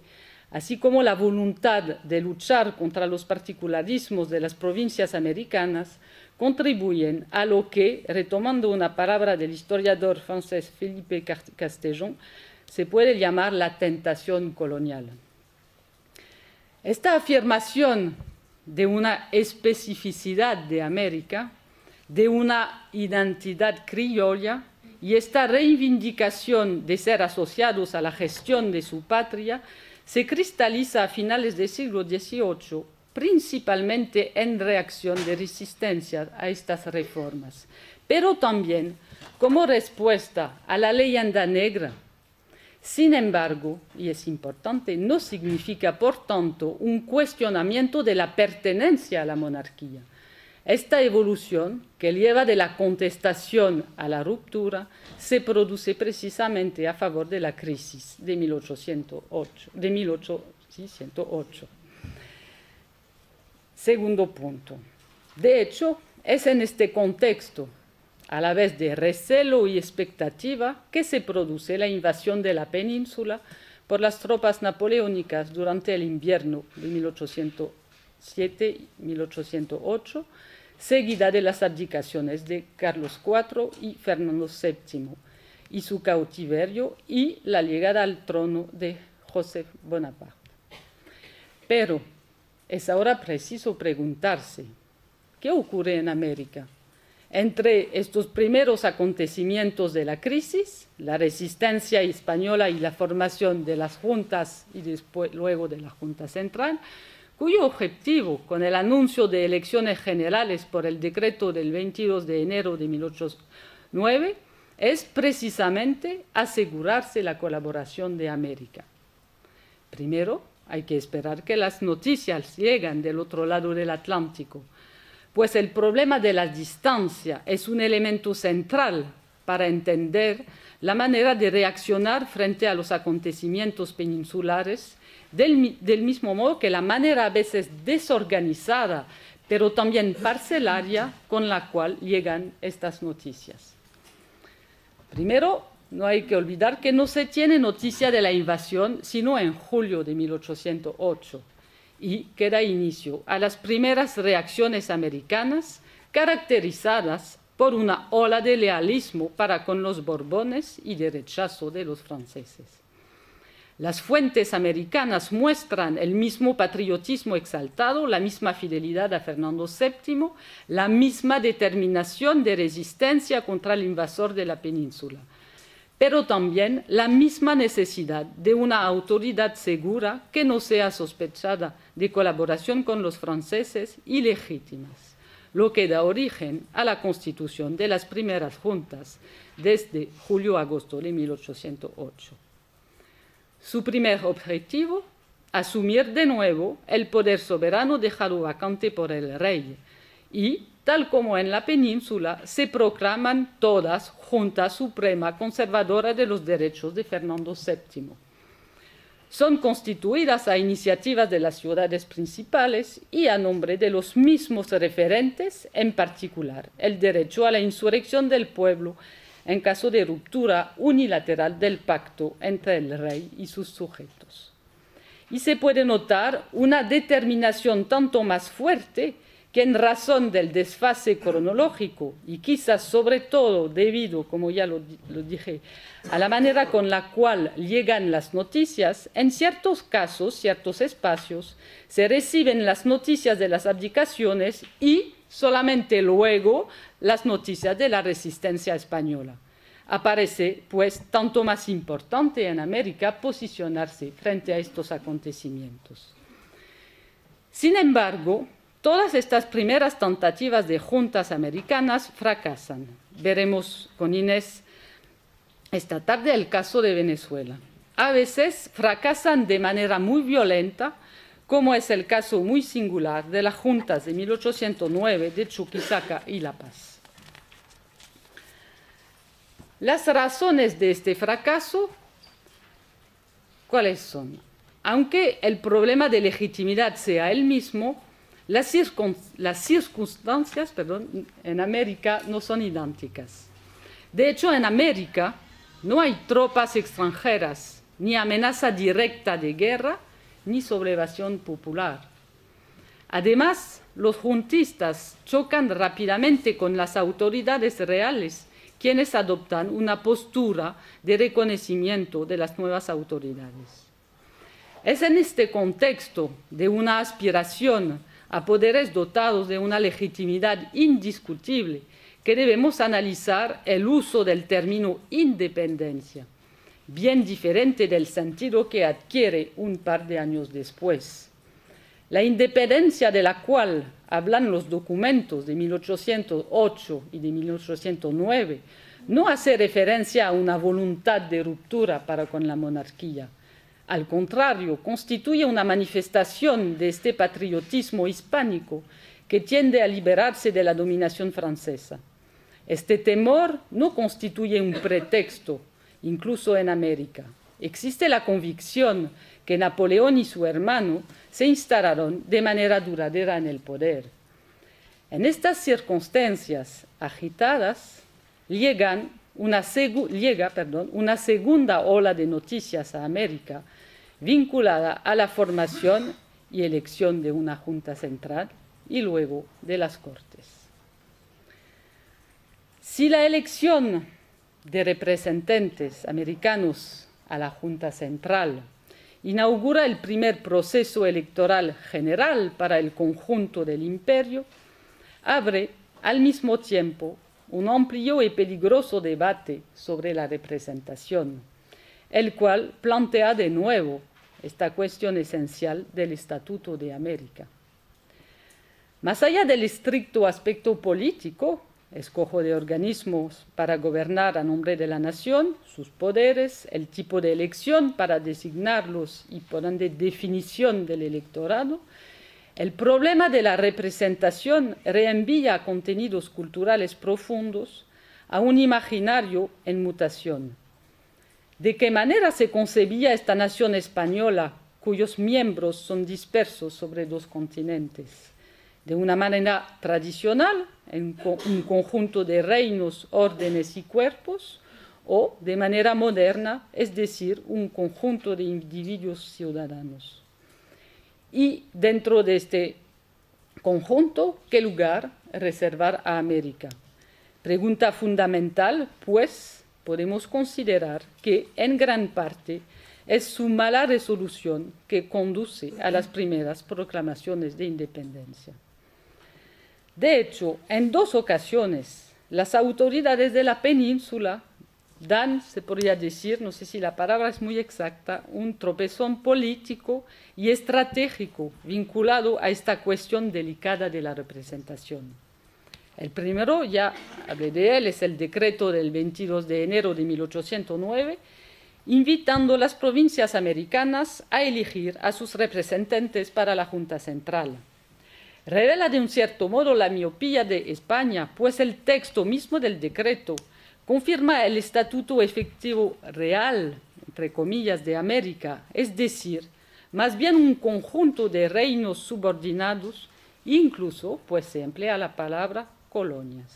así como la voluntad de luchar contra los particularismos de las provincias americanas, contribuyen a lo que, retomando una palabra del historiador francés Philippe Castellon, se puede llamar la tentación colonial. Esta afirmación de una especificidad de América, de una identidad criolla, y esta reivindicación de ser asociados a la gestión de su patria se cristaliza a finales del siglo XVIII, principalmente en reacción de resistencia a estas reformas, pero también como respuesta a la leyenda negra. Sin embargo, y es importante, no significa, por tanto, un cuestionamiento de la pertenencia a la monarquía. Esta evolución, que lleva de la contestación a la ruptura, se produce precisamente a favor de la crisis de 1808. Segundo punto. De hecho, es en este contexto, a la vez de recelo y expectativa, que se produce la invasión de la península por las tropas napoleónicas durante el invierno de 1807-1808, seguida de las abdicaciones de Carlos IV y Fernando VII, y su cautiverio y la llegada al trono de José Bonaparte. Pero es ahora preciso preguntarse, ¿qué ocurre en América? Entre estos primeros acontecimientos de la crisis, la resistencia española y la formación de las juntas y luego de la Junta Central, cuyo objetivo, con el anuncio de elecciones generales por el decreto del 22 de enero de 1809, es precisamente asegurarse la colaboración de América. Primero, hay que esperar que las noticias lleguen del otro lado del Atlántico, pues el problema de la distancia es un elemento central para entender la manera de reaccionar frente a los acontecimientos peninsulares, del mismo modo que la manera a veces desorganizada, pero también parcelaria, con la cual llegan estas noticias. Primero, no hay que olvidar que no se tiene noticia de la invasión sino en julio de 1808, y que da inicio a las primeras reacciones americanas caracterizadas por una ola de lealismo para con los Borbones y de rechazo de los franceses. Las fuentes americanas muestran el mismo patriotismo exaltado, la misma fidelidad a Fernando VII, la misma determinación de resistencia contra el invasor de la península, pero también la misma necesidad de una autoridad segura que no sea sospechada de colaboración con los franceses y legítimas, lo que da origen a la constitución de las primeras juntas desde julio-agosto de 1808. Su primer objetivo, asumir de nuevo el poder soberano dejado vacante por el rey y, tal como en la península, se proclaman todas Junta Suprema Conservadora de los Derechos de Fernando VII. Son constituidas a iniciativas de las ciudades principales y a nombre de los mismos referentes, en particular el derecho a la insurrección del pueblo en caso de ruptura unilateral del pacto entre el rey y sus sujetos. Y se puede notar una determinación tanto más fuerte que en razón del desfase cronológico y quizás sobre todo debido, como ya lo dije, a la manera con la cual llegan las noticias, en ciertos casos, ciertos espacios, se reciben las noticias de las abdicaciones y solamente luego las noticias de la resistencia española. Aparece, pues, tanto más importante en América posicionarse frente a estos acontecimientos. Sin embargo, todas estas primeras tentativas de juntas americanas fracasan. Veremos con Inés esta tarde el caso de Venezuela. A veces fracasan de manera muy violenta, como es el caso muy singular de las juntas de 1809 de Chuquisaca y La Paz. Las razones de este fracaso, ¿cuáles son? Aunque el problema de legitimidad sea el mismo, las circunstancias en América no son idénticas. De hecho, en América no hay tropas extranjeras, ni amenaza directa de guerra, ni sublevación popular. Además, los juntistas chocan rápidamente con las autoridades reales, quienes adoptan una postura de reconocimiento de las nuevas autoridades. Es en este contexto de una aspiración a poderes dotados de una legitimidad indiscutible que debemos analizar el uso del término independencia, bien diferente del sentido que adquiere un par de años después. La independencia de la cual hablan los documentos de 1808 y de 1809 no hace referencia a una voluntad de ruptura para con la monarquía. Al contrario, constituye una manifestación de este patriotismo hispánico que tiende a liberarse de la dominación francesa. Este temor no constituye un pretexto, incluso en América. Existe la convicción que Napoleón y su hermano se instalaron de manera duradera en el poder. En estas circunstancias agitadas llega una segunda ola de noticias a América vinculada a la formación y elección de una Junta Central y luego de las Cortes. Si la elección de representantes americanos a la Junta Central inaugura el primer proceso electoral general para el conjunto del imperio, abre al mismo tiempo un amplio y peligroso debate sobre la representación, el cual plantea de nuevo esta cuestión esencial del Estatuto de América. Más allá del estricto aspecto político, escojo de organismos para gobernar a nombre de la nación, sus poderes, el tipo de elección para designarlos y por ende definición del electorado, el problema de la representación reenvía contenidos culturales profundos a un imaginario en mutación. ¿De qué manera se concebía esta nación española cuyos miembros son dispersos sobre dos continentes? De una manera tradicional, en un conjunto de reinos, órdenes y cuerpos, o de manera moderna, es decir, un conjunto de individuos ciudadanos. Y dentro de este conjunto, ¿qué lugar reservar a América? Pregunta fundamental, pues podemos considerar que en gran parte es su mala resolución que conduce a las primeras proclamaciones de independencia. De hecho, en dos ocasiones, las autoridades de la península dan, se podría decir, no sé si la palabra es muy exacta, un tropezón político y estratégico vinculado a esta cuestión delicada de la representación. El primero, ya hablé de él, es el decreto del 22 de enero de 1809, invitando a las provincias americanas a elegir a sus representantes para la Junta Central. Revela de un cierto modo la miopía de España, pues el texto mismo del decreto confirma el estatuto efectivo real, entre comillas, de América, es decir, más bien un conjunto de reinos subordinados, incluso, pues se emplea la palabra colonias.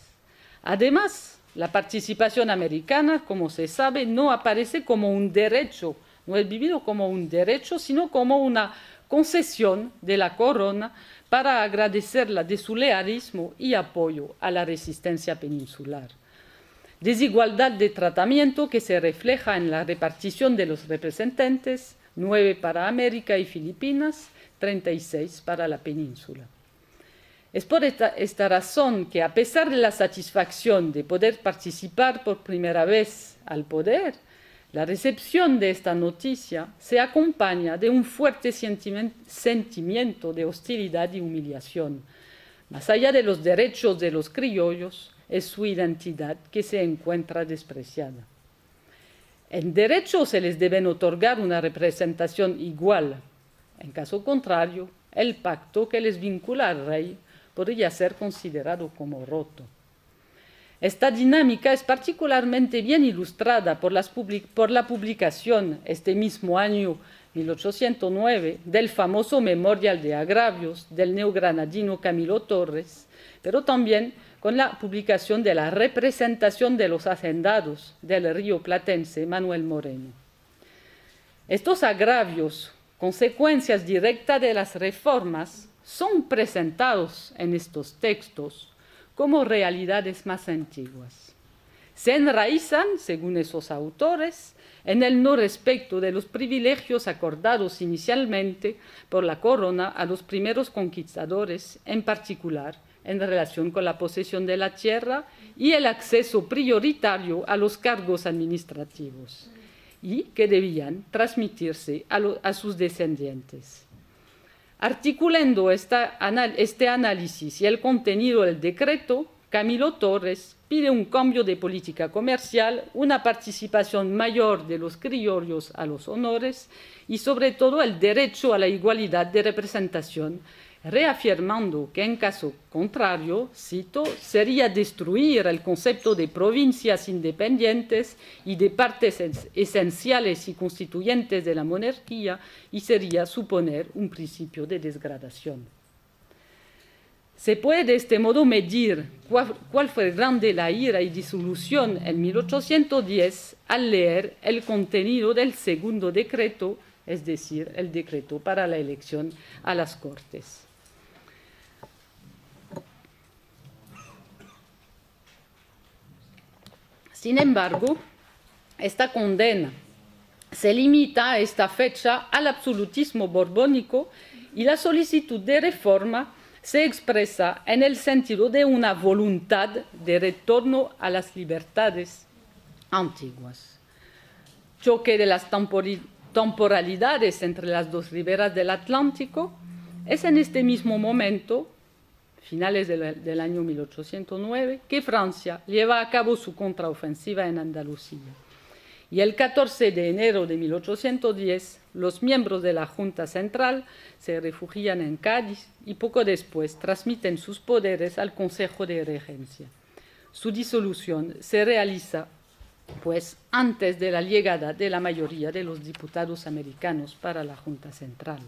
Además, la participación americana, como se sabe, no aparece como un derecho, no es vivido como un derecho, sino como una concesión de la corona para agradecerla de su lealismo y apoyo a la resistencia peninsular. Desigualdad de tratamiento que se refleja en la repartición de los representantes, 9 para América y Filipinas, 36 para la península. Es por esta razón que, a pesar de la satisfacción de poder participar por primera vez al poder, la recepción de esta noticia se acompaña de un fuerte sentimiento de hostilidad y humillación. Más allá de los derechos de los criollos, es su identidad que se encuentra despreciada. En derecho se les debe otorgar una representación igual. En caso contrario, el pacto que les vincula al rey podría ser considerado como roto. Esta dinámica es particularmente bien ilustrada por la publicación este mismo año 1809 del famoso Memorial de Agravios del neogranadino Camilo Torres, pero también con la publicación de la representación de los hacendados del río platense Manuel Moreno. Estos agravios, consecuencias directas de las reformas, son presentados en estos textos como realidades más antiguas. Se enraizan, según esos autores, en el no respecto de los privilegios acordados inicialmente por la corona a los primeros conquistadores, en particular en relación con la posesión de la tierra y el acceso prioritario a los cargos administrativos, y que debían transmitirse a sus descendientes. Articulando este análisis y el contenido del decreto, Camilo Torres pide un cambio de política comercial, una participación mayor de los criollos a los honores y, sobre todo, el derecho a la igualdad de representación, reafirmando que, en caso contrario, cito, sería destruir el concepto de provincias independientes y de partes esenciales y constituyentes de la monarquía y sería suponer un principio de degradación. Se puede de este modo medir cuál fue grande la ira y disolución en 1810 al leer el contenido del segundo decreto, es decir, el decreto para la elección a las Cortes. Sin embargo, esta condena se limita a esta fecha al absolutismo borbónico y la solicitud de reforma se expresa en el sentido de una voluntad de retorno a las libertades antiguas. Choque de las temporalidades entre las dos riberas del Atlántico es en este mismo momento, finales del año 1809, que Francia lleva a cabo su contraofensiva en Andalucía. Y el 14 de enero de 1810, los miembros de la Junta Central se refugian en Cádiz y poco después transmiten sus poderes al Consejo de Regencia. Su disolución se realiza, pues, antes de la llegada de la mayoría de los diputados americanos para la Junta Central.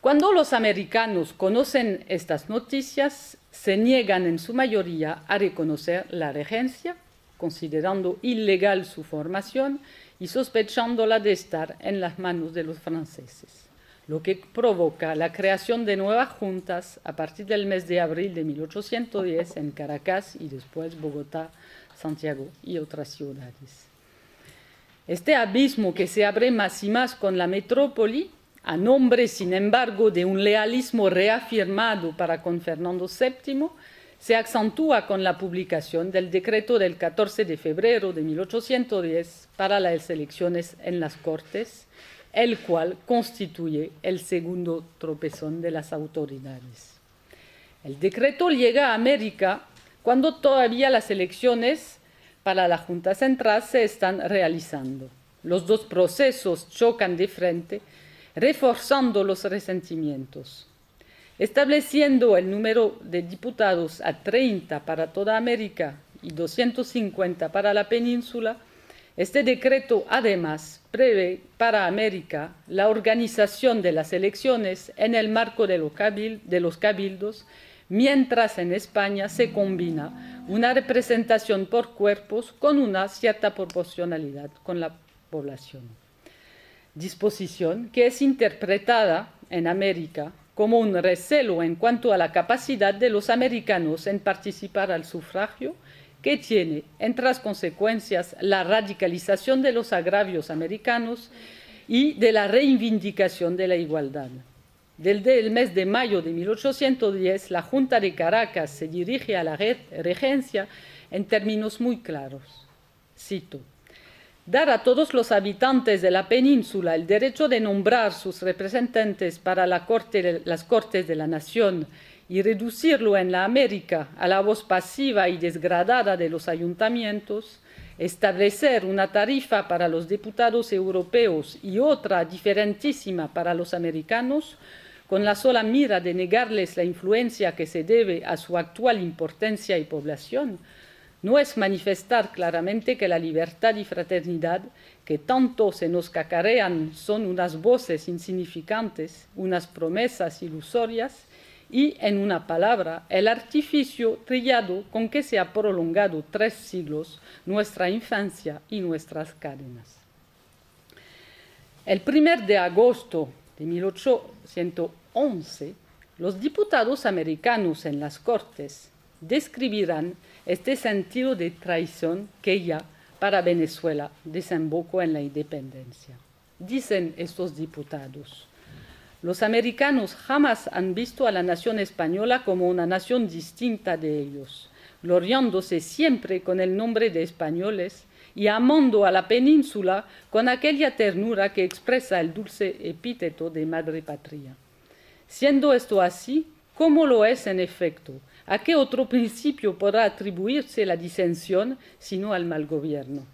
Cuando los americanos conocen estas noticias, se niegan en su mayoría a reconocer la regencia, considerando ilegal su formación y sospechándola de estar en las manos de los franceses, lo que provoca la creación de nuevas juntas a partir del mes de abril de 1810 en Caracas y después Bogotá, Santiago y otras ciudades. Este abismo que se abre más y más con la metrópoli, a nombre, sin embargo, de un lealismo reafirmado para con Fernando VII, se acentúa con la publicación del decreto del 14 de febrero de 1810 para las elecciones en las Cortes, el cual constituye el segundo tropezón de las autoridades. El decreto llega a América cuando todavía las elecciones para la Junta Central se están realizando. Los dos procesos chocan de frente, reforzando los resentimientos. Estableciendo el número de diputados a 30 para toda América y 250 para la península, este decreto además prevé para América la organización de las elecciones en el marco de los cabildos, mientras en España se combina una representación por cuerpos con una cierta proporcionalidad con la población. Disposición que es interpretada en América como un recelo en cuanto a la capacidad de los americanos en participar al sufragio, que tiene, entre las consecuencias, la radicalización de los agravios americanos y de la reivindicación de la igualdad. Desde el mes de mayo de 1810, la Junta de Caracas se dirige a la regencia en términos muy claros. Cito: dar a todos los habitantes de la península el derecho de nombrar sus representantes para las Cortes de la Nación y reducirlo en la América a la voz pasiva y desgradada de los ayuntamientos, establecer una tarifa para los diputados europeos y otra diferentísima para los americanos, con la sola mira de negarles la influencia que se debe a su actual importancia y población, no es manifestar claramente que la libertad y fraternidad que tanto se nos cacarean son unas voces insignificantes, unas promesas ilusorias y, en una palabra, el artificio trillado con que se ha prolongado 3 siglos nuestra infancia y nuestras cadenas. El 1 de agosto de 1811, los diputados americanos en las Cortes describirán este sentido de traición que ya para Venezuela desembocó en la independencia. Dicen estos diputados: los americanos jamás han visto a la nación española como una nación distinta de ellos, gloriándose siempre con el nombre de españoles y amando a la península con aquella ternura que expresa el dulce epíteto de madre patria. Siendo esto así, ¿cómo lo es en efecto? ¿A qué otro principio podrá atribuirse la disensión sino al mal gobierno?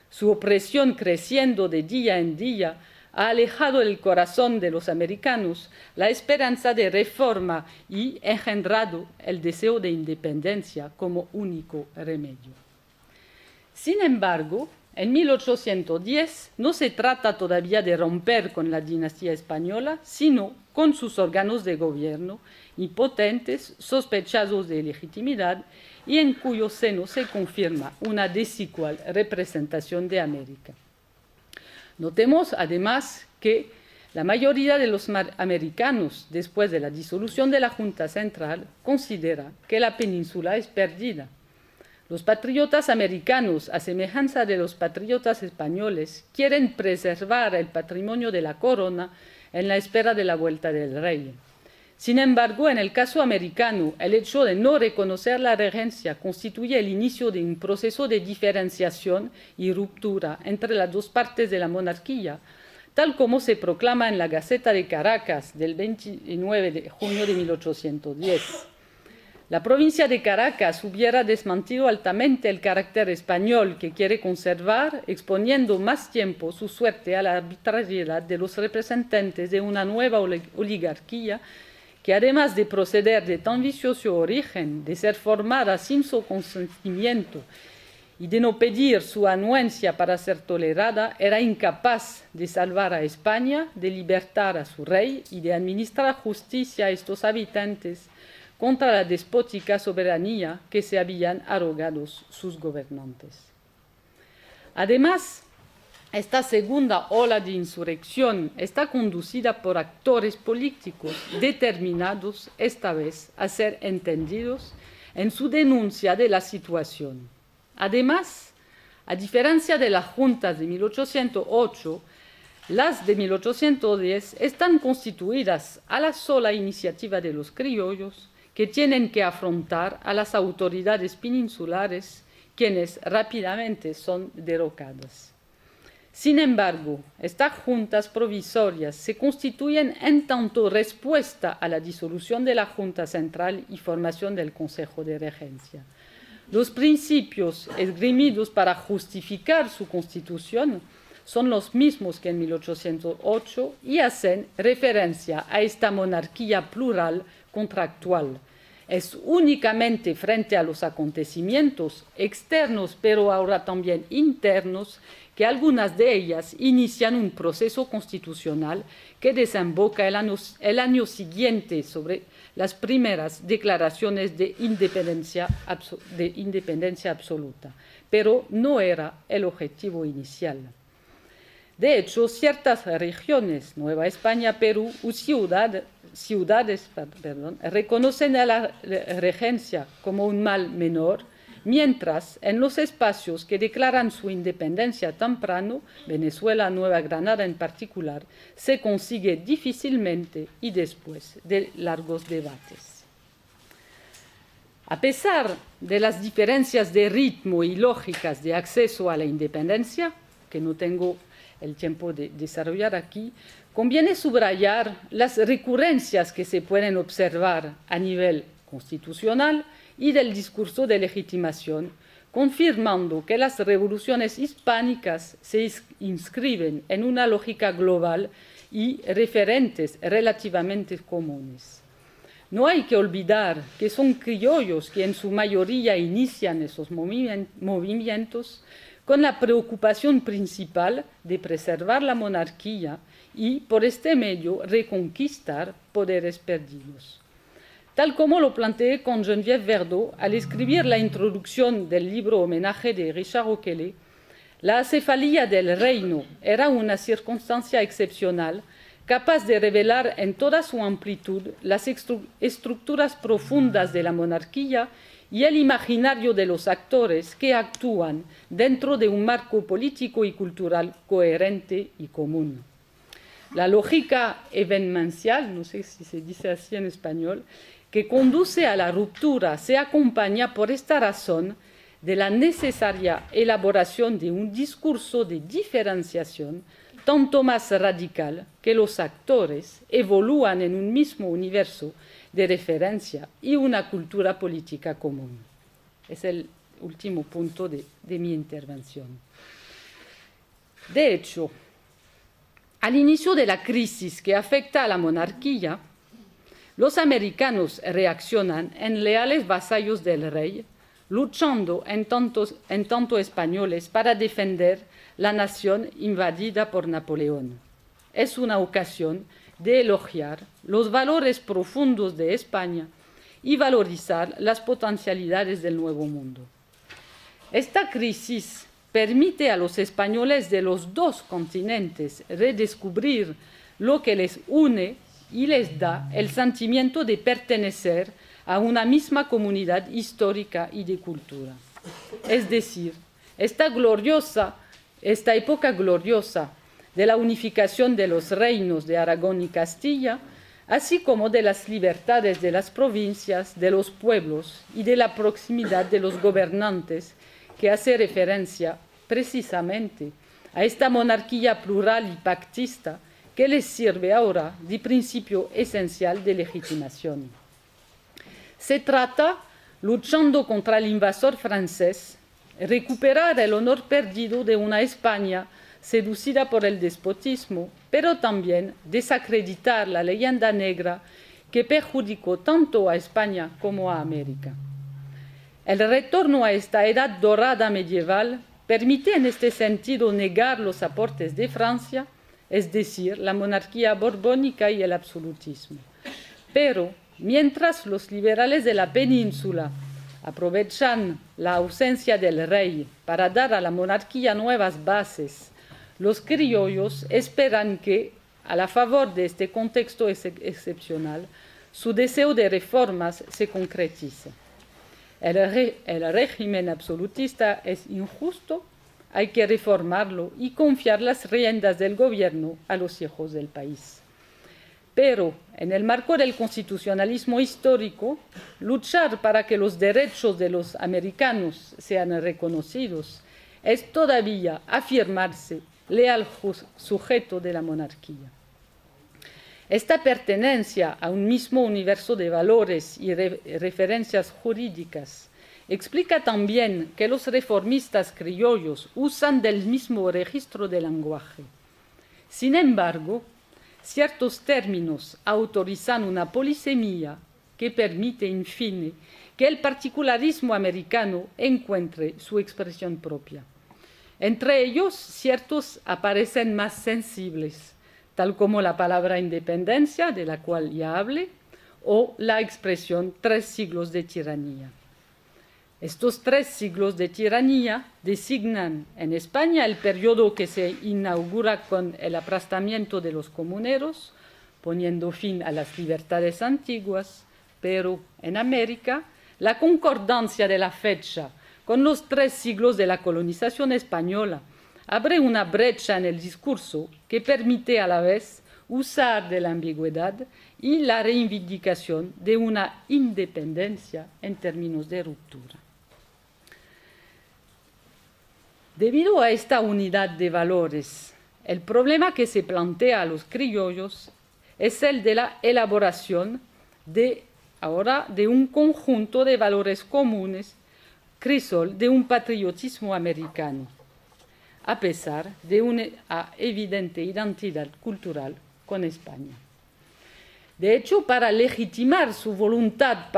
Su opresión creciendo de día en día ha alejado del corazón de los americanos la esperanza de reforma y engendrado el deseo de independencia como único remedio. Sin embargo, en 1810 no se trata todavía de romper con la dinastía española, sino con sus órganos de gobierno, impotentes, sospechosos de ilegitimidad y en cuyo seno se confirma una desigual representación de América. Notemos además que la mayoría de los americanos, después de la disolución de la Junta Central, considera que la península es perdida. Los patriotas americanos, a semejanza de los patriotas españoles, quieren preservar el patrimonio de la corona en la espera de la vuelta del rey. Sin embargo, en el caso americano, el hecho de no reconocer la regencia constituye el inicio de un proceso de diferenciación y ruptura entre las dos partes de la monarquía, tal como se proclama en la Gaceta de Caracas del 29 de junio de 1810. La provincia de Caracas hubiera desmentido altamente el carácter español que quiere conservar, exponiendo más tiempo su suerte a la arbitrariedad de los representantes de una nueva oligarquía que, además de proceder de tan vicioso origen, de ser formada sin su consentimiento y de no pedir su anuencia para ser tolerada, era incapaz de salvar a España, de libertar a su rey y de administrar justicia a estos habitantes contra la despótica soberanía que se habían arrogado sus gobernantes. Además, esta segunda ola de insurrección está conducida por actores políticos determinados, esta vez, a ser entendidos en su denuncia de la situación. Además, a diferencia de las juntas de 1808, las de 1810 están constituidas a la sola iniciativa de los criollos, que tienen que afrontar a las autoridades peninsulares, quienes rápidamente son derrocadas. Sin embargo, estas juntas provisorias se constituyen en tanto respuesta a la disolución de la Junta Central y formación del Consejo de Regencia. Los principios esgrimidos para justificar su constitución son los mismos que en 1808 y hacen referencia a esta monarquía plural contractual. Es únicamente frente a los acontecimientos externos, pero ahora también internos, que algunas de ellas inician un proceso constitucional que desemboca el año siguiente sobre las primeras declaraciones de independencia absoluta, pero no era el objetivo inicial. De hecho, ciertas regiones, Nueva España, Perú y ciudades reconocen a la regencia como un mal menor, mientras en los espacios que declaran su independencia temprano, Venezuela, Nueva Granada en particular, se consigue difícilmente y después de largos debates. A pesar de las diferencias de ritmo y lógicas de acceso a la independencia, que no tengo el tiempo de desarrollar aquí, conviene subrayar las recurrencias que se pueden observar a nivel constitucional y del discurso de legitimación, confirmando que las revoluciones hispánicas se inscriben en una lógica global y referentes relativamente comunes. No hay que olvidar que son criollos que en su mayoría inician esos movimientos con la preocupación principal de preservar la monarquía y, por este medio, reconquistar poderes perdidos. Tal como lo planteé con Geneviève Verdeau al escribir la introducción del libro Homenaje de Richard O'Kelly, la acefalía del reino era una circunstancia excepcional capaz de revelar en toda su amplitud las estructuras profundas de la monarquía y el imaginario de los actores que actúan dentro de un marco político y cultural coherente y común. La lógica evenencial, no sé si se dice así en español, que conduce a la ruptura se acompaña por esta razón de la necesaria elaboración de un discurso de diferenciación tanto más radical que los actores evalúan en un mismo universo de referencia y una cultura política común. Es el último punto de mi intervención. De hecho, al inicio de la crisis que afecta a la monarquía, los americanos reaccionan en leales vasallos del rey, luchando en tanto españoles para defender la nación invadida por Napoleón. Es una ocasión de elogiar los valores profundos de España y valorizar las potencialidades del Nuevo Mundo. Esta crisis permite a los españoles de los dos continentes redescubrir lo que les une y les da el sentimiento de pertenecer a una misma comunidad histórica y de cultura. Es decir, esta época gloriosa de la unificación de los reinos de Aragón y Castilla, así como de las libertades de las provincias, de los pueblos y de la proximidad de los gobernantes, que hace referencia precisamente a esta monarquía plural y pactista que les sirve ahora de principio esencial de legitimación. Se trata, luchando contra el invasor francés, recuperar el honor perdido de una España seducida por el despotismo, pero también desacreditar la leyenda negra que perjudicó tanto a España como a América. El retorno a esta edad dorada medieval permite en este sentido negar los aportes de Francia, es decir, la monarquía borbónica y el absolutismo. Pero mientras los liberales de la península aprovechan la ausencia del rey para dar a la monarquía nuevas bases, los criollos esperan que, a la favor de este contexto excepcional, su deseo de reformas se concretice. El régimen absolutista es injusto, hay que reformarlo y confiar las riendas del gobierno a los hijos del país. Pero, en el marco del constitucionalismo histórico, luchar para que los derechos de los americanos sean reconocidos es todavía afirmarse leal sujeto de la monarquía. Esta pertenencia a un mismo universo de valores y referencias jurídicas explica también que los reformistas criollos usan del mismo registro de lenguaje. Sin embargo, ciertos términos autorizan una polisemia que permite, en fin, que el particularismo americano encuentre su expresión propia. Entre ellos, ciertos aparecen más sensibles, tal como la palabra independencia, de la cual ya hablé, o la expresión 3 siglos de tiranía. Estos 3 siglos de tiranía designan en España el periodo que se inaugura con el aplastamiento de los comuneros, poniendo fin a las libertades antiguas, pero en América la concordancia de la fecha con los 3 siglos de la colonización española abre una brecha en el discurso que permite a la vez usar de la ambigüedad y la reivindicación de una independencia en términos de ruptura. Debido a esta unidad de valores, el problema que se plantea a los criollos es el de la elaboración de un conjunto de valores comunes, crisol de un patriotismo americano, a pesar de una evidente identidad cultural con España. De hecho, para legitimar su voluntad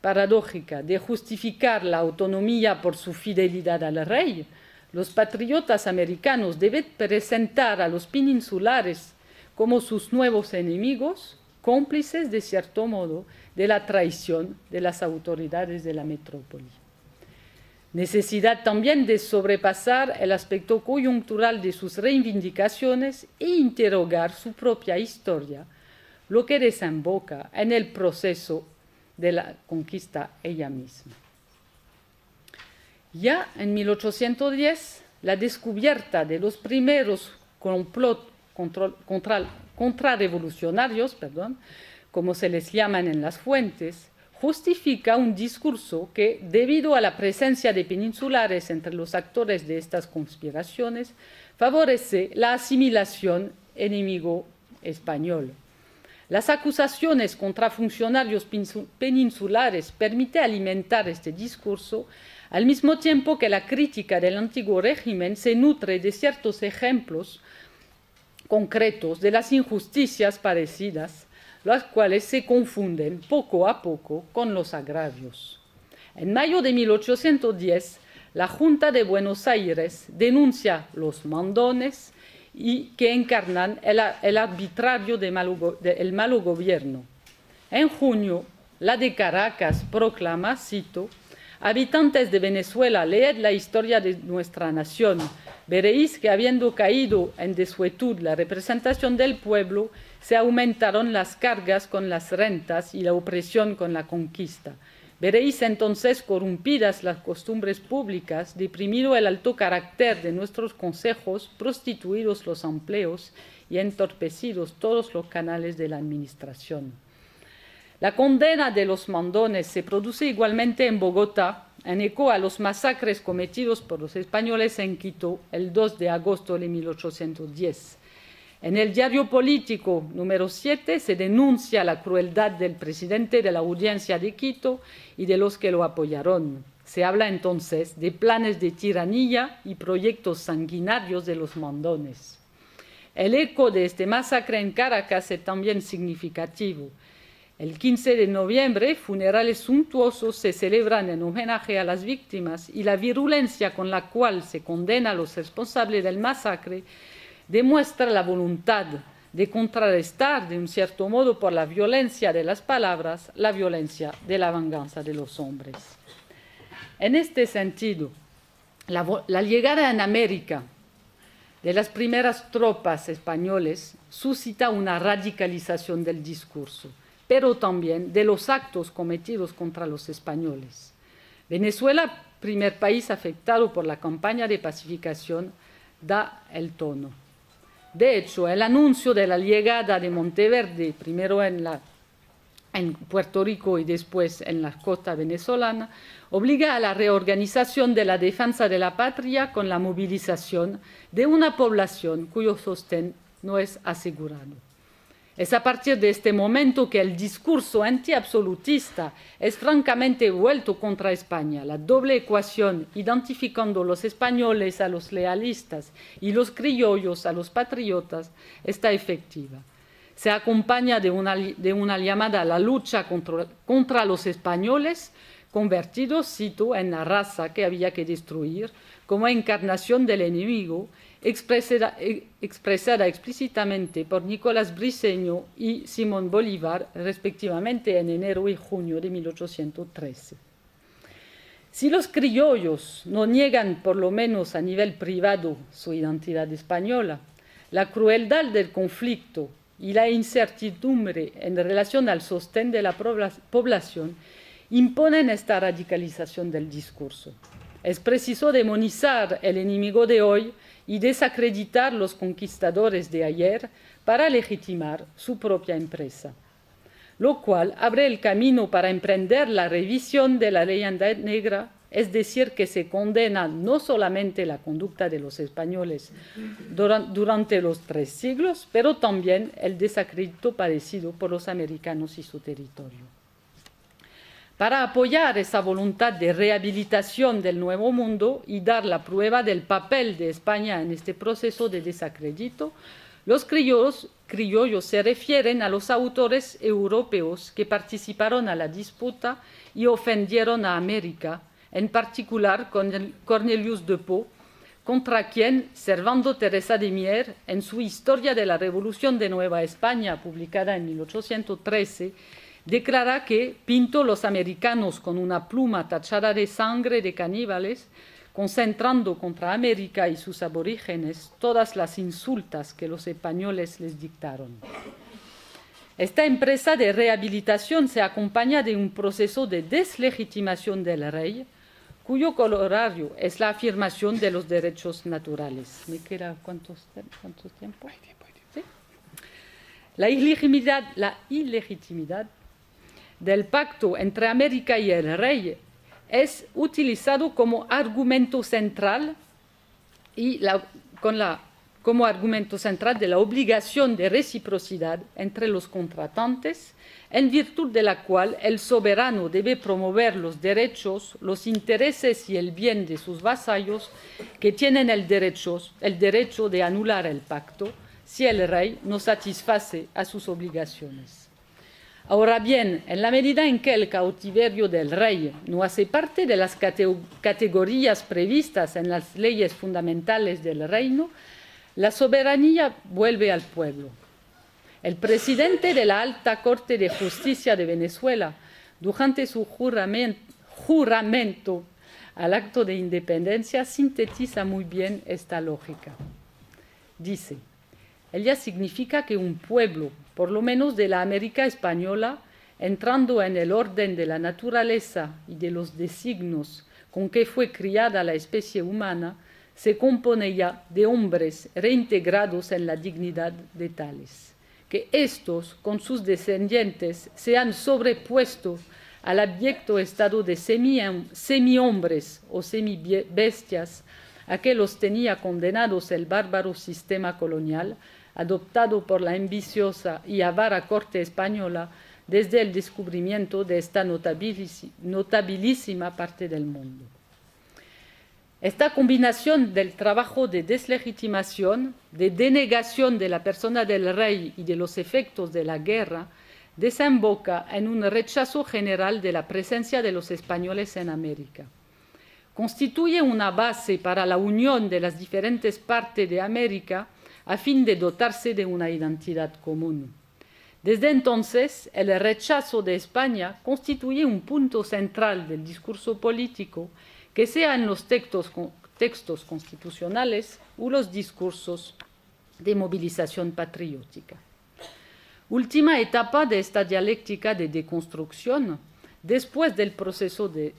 paradójica de justificar la autonomía por su fidelidad al rey, los patriotas americanos deben presentar a los peninsulares como sus nuevos enemigos, cómplices, de cierto modo, de la traición de las autoridades de la metrópoli. Necesidad también de sobrepasar el aspecto coyuntural de sus reivindicaciones e interrogar su propia historia, lo que desemboca en el proceso de la conquista ella misma. Ya en 1810, la descubierta de los primeros complots contrarrevolucionarios, como se les llaman en las fuentes, justifica un discurso que, debido a la presencia de peninsulares entre los actores de estas conspiraciones, favorece la asimilación enemigo español. Las acusaciones contra funcionarios peninsulares permiten alimentar este discurso, al mismo tiempo que la crítica del antiguo régimen se nutre de ciertos ejemplos concretos de las injusticias padecidas, las cuales se confunden poco a poco con los agravios. En mayo de 1810, la Junta de Buenos Aires denuncia los mandones y que encarnan el arbitrario del malo gobierno. En junio, la de Caracas proclama, cito, «Habitantes de Venezuela, leed la historia de nuestra nación. Veréis que habiendo caído en desuetud la representación del pueblo, se aumentaron las cargas con las rentas y la opresión con la conquista. Veréis entonces corrompidas las costumbres públicas, deprimido el alto carácter de nuestros consejos, prostituidos los empleos y entorpecidos todos los canales de la administración». La condena de los mandones se produce igualmente en Bogotá, en eco a los masacres cometidos por los españoles en Quito el 2 de agosto de 1810. En el diario político número 7 se denuncia la crueldad del presidente de la Audiencia de Quito y de los que lo apoyaron. Se habla entonces de planes de tiranía y proyectos sanguinarios de los mandones. El eco de este masacre en Caracas es también significativo. El 15 de noviembre, funerales suntuosos se celebran en homenaje a las víctimas y la virulencia con la cual se condena a los responsables del masacre demuestra la voluntad de contrarrestar, de un cierto modo, por la violencia de las palabras, la violencia de la venganza de los hombres. En este sentido, la llegada en América de las primeras tropas españoles suscita una radicalización del discurso, pero también de los actos cometidos contra los españoles. Venezuela, primer país afectado por la campaña de pacificación, da el tono. De hecho, el anuncio de la llegada de Monteverde, primero en Puerto Rico y después en la costa venezolana, obliga a la reorganización de la defensa de la patria con la movilización de una población cuyo sostén no es asegurado. Es a partir de este momento que el discurso antiabsolutista es francamente vuelto contra España. La doble ecuación, identificando los españoles a los lealistas y los criollos a los patriotas, está efectiva. Se acompaña de una llamada a la lucha contra los españoles, convertidos, cito, en la raza que había que destruir, como encarnación del enemigo, expresada explícitamente por Nicolás Briceño y Simón Bolívar, respectivamente en enero y junio de 1813. Si los criollos no niegan, por lo menos a nivel privado, su identidad española, la crueldad del conflicto y la incertidumbre en relación al sostén de la población imponen esta radicalización del discurso. Es preciso demonizar el enemigo de hoy y desacreditar los conquistadores de ayer para legitimar su propia empresa, lo cual abre el camino para emprender la revisión de la leyenda negra, es decir, que se condena no solamente la conducta de los españoles durante los 3 siglos, pero también el desacrédito padecido por los americanos y su territorio. Para apoyar esa voluntad de rehabilitación del Nuevo Mundo y dar la prueba del papel de España en este proceso de desacrédito, los criollos se refieren a los autores europeos que participaron a la disputa y ofendieron a América, en particular con Cornelius de Pau, contra quien Servando Teresa de Mier, en su Historia de la Revolución de Nueva España, publicada en 1813, declara que pintó los americanos con una pluma tachada de sangre de caníbales, concentrando contra América y sus aborígenes todas las insultas que los españoles les dictaron. Esta empresa de rehabilitación se acompaña de un proceso de deslegitimación del rey, cuyo corolario es la afirmación de los derechos naturales. ¿Me queda cuánto tiempo? ¿Sí? La ilegitimidad del pacto entre América y el rey es utilizado como argumento central como argumento central de la obligación de reciprocidad entre los contratantes, en virtud de la cual el soberano debe promover los derechos, los intereses y el bien de sus vasallos que tienen el derecho de anular el pacto si el rey no satisface a sus obligaciones. Ahora bien, en la medida en que el cautiverio del rey no hace parte de las categorías previstas en las leyes fundamentales del reino, la soberanía vuelve al pueblo. El presidente de la Alta Corte de Justicia de Venezuela, durante su juramento al acto de independencia, sintetiza muy bien esta lógica. Dice: ella significa que un pueblo, por lo menos de la América española, entrando en el orden de la naturaleza y de los designios con que fue criada la especie humana, se compone ya de hombres reintegrados en la dignidad de tales, que éstos, con sus descendientes, se han sobrepuesto al abyecto estado de semi-hombres o semi-bestias a que los tenía condenados el bárbaro sistema colonial, adoptado por la ambiciosa y avara corte española desde el descubrimiento de esta notabilísima parte del mundo. Esta combinación del trabajo de deslegitimación, de denegación de la persona del rey y de los efectos de la guerra, desemboca en un rechazo general de la presencia de los españoles en América. Constituye una base para la unión de las diferentes partes de América a fin de dotarse de una identidad común. Desde entonces, el rechazo de España constituye un punto central del discurso político, que sea en los textos constitucionales o los discursos de movilización patriótica. Última etapa de esta dialéctica de deconstrucción, después del proceso de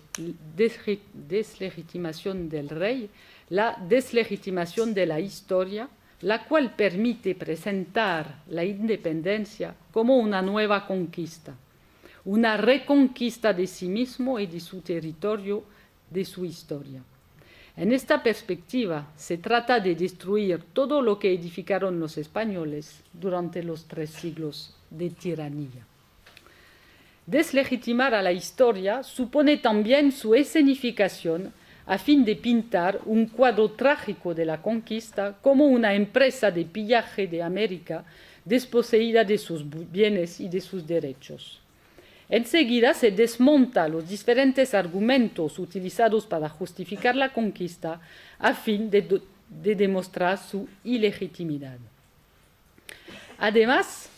deslegitimación del rey, la deslegitimación de la historia, la cual permite presentar la independencia como una nueva conquista, una reconquista de sí mismo y de su territorio, de su historia. En esta perspectiva, se trata de destruir todo lo que edificaron los españoles durante los 3 siglos de tiranía. Deslegitimar a la historia supone también su escenificación a fin de pintar un cuadro trágico de la conquista como una empresa de pillaje de América desposeída de sus bienes y de sus derechos. Enseguida se desmonta los diferentes argumentos utilizados para justificar la conquista a fin de demostrar su ilegitimidad. Además,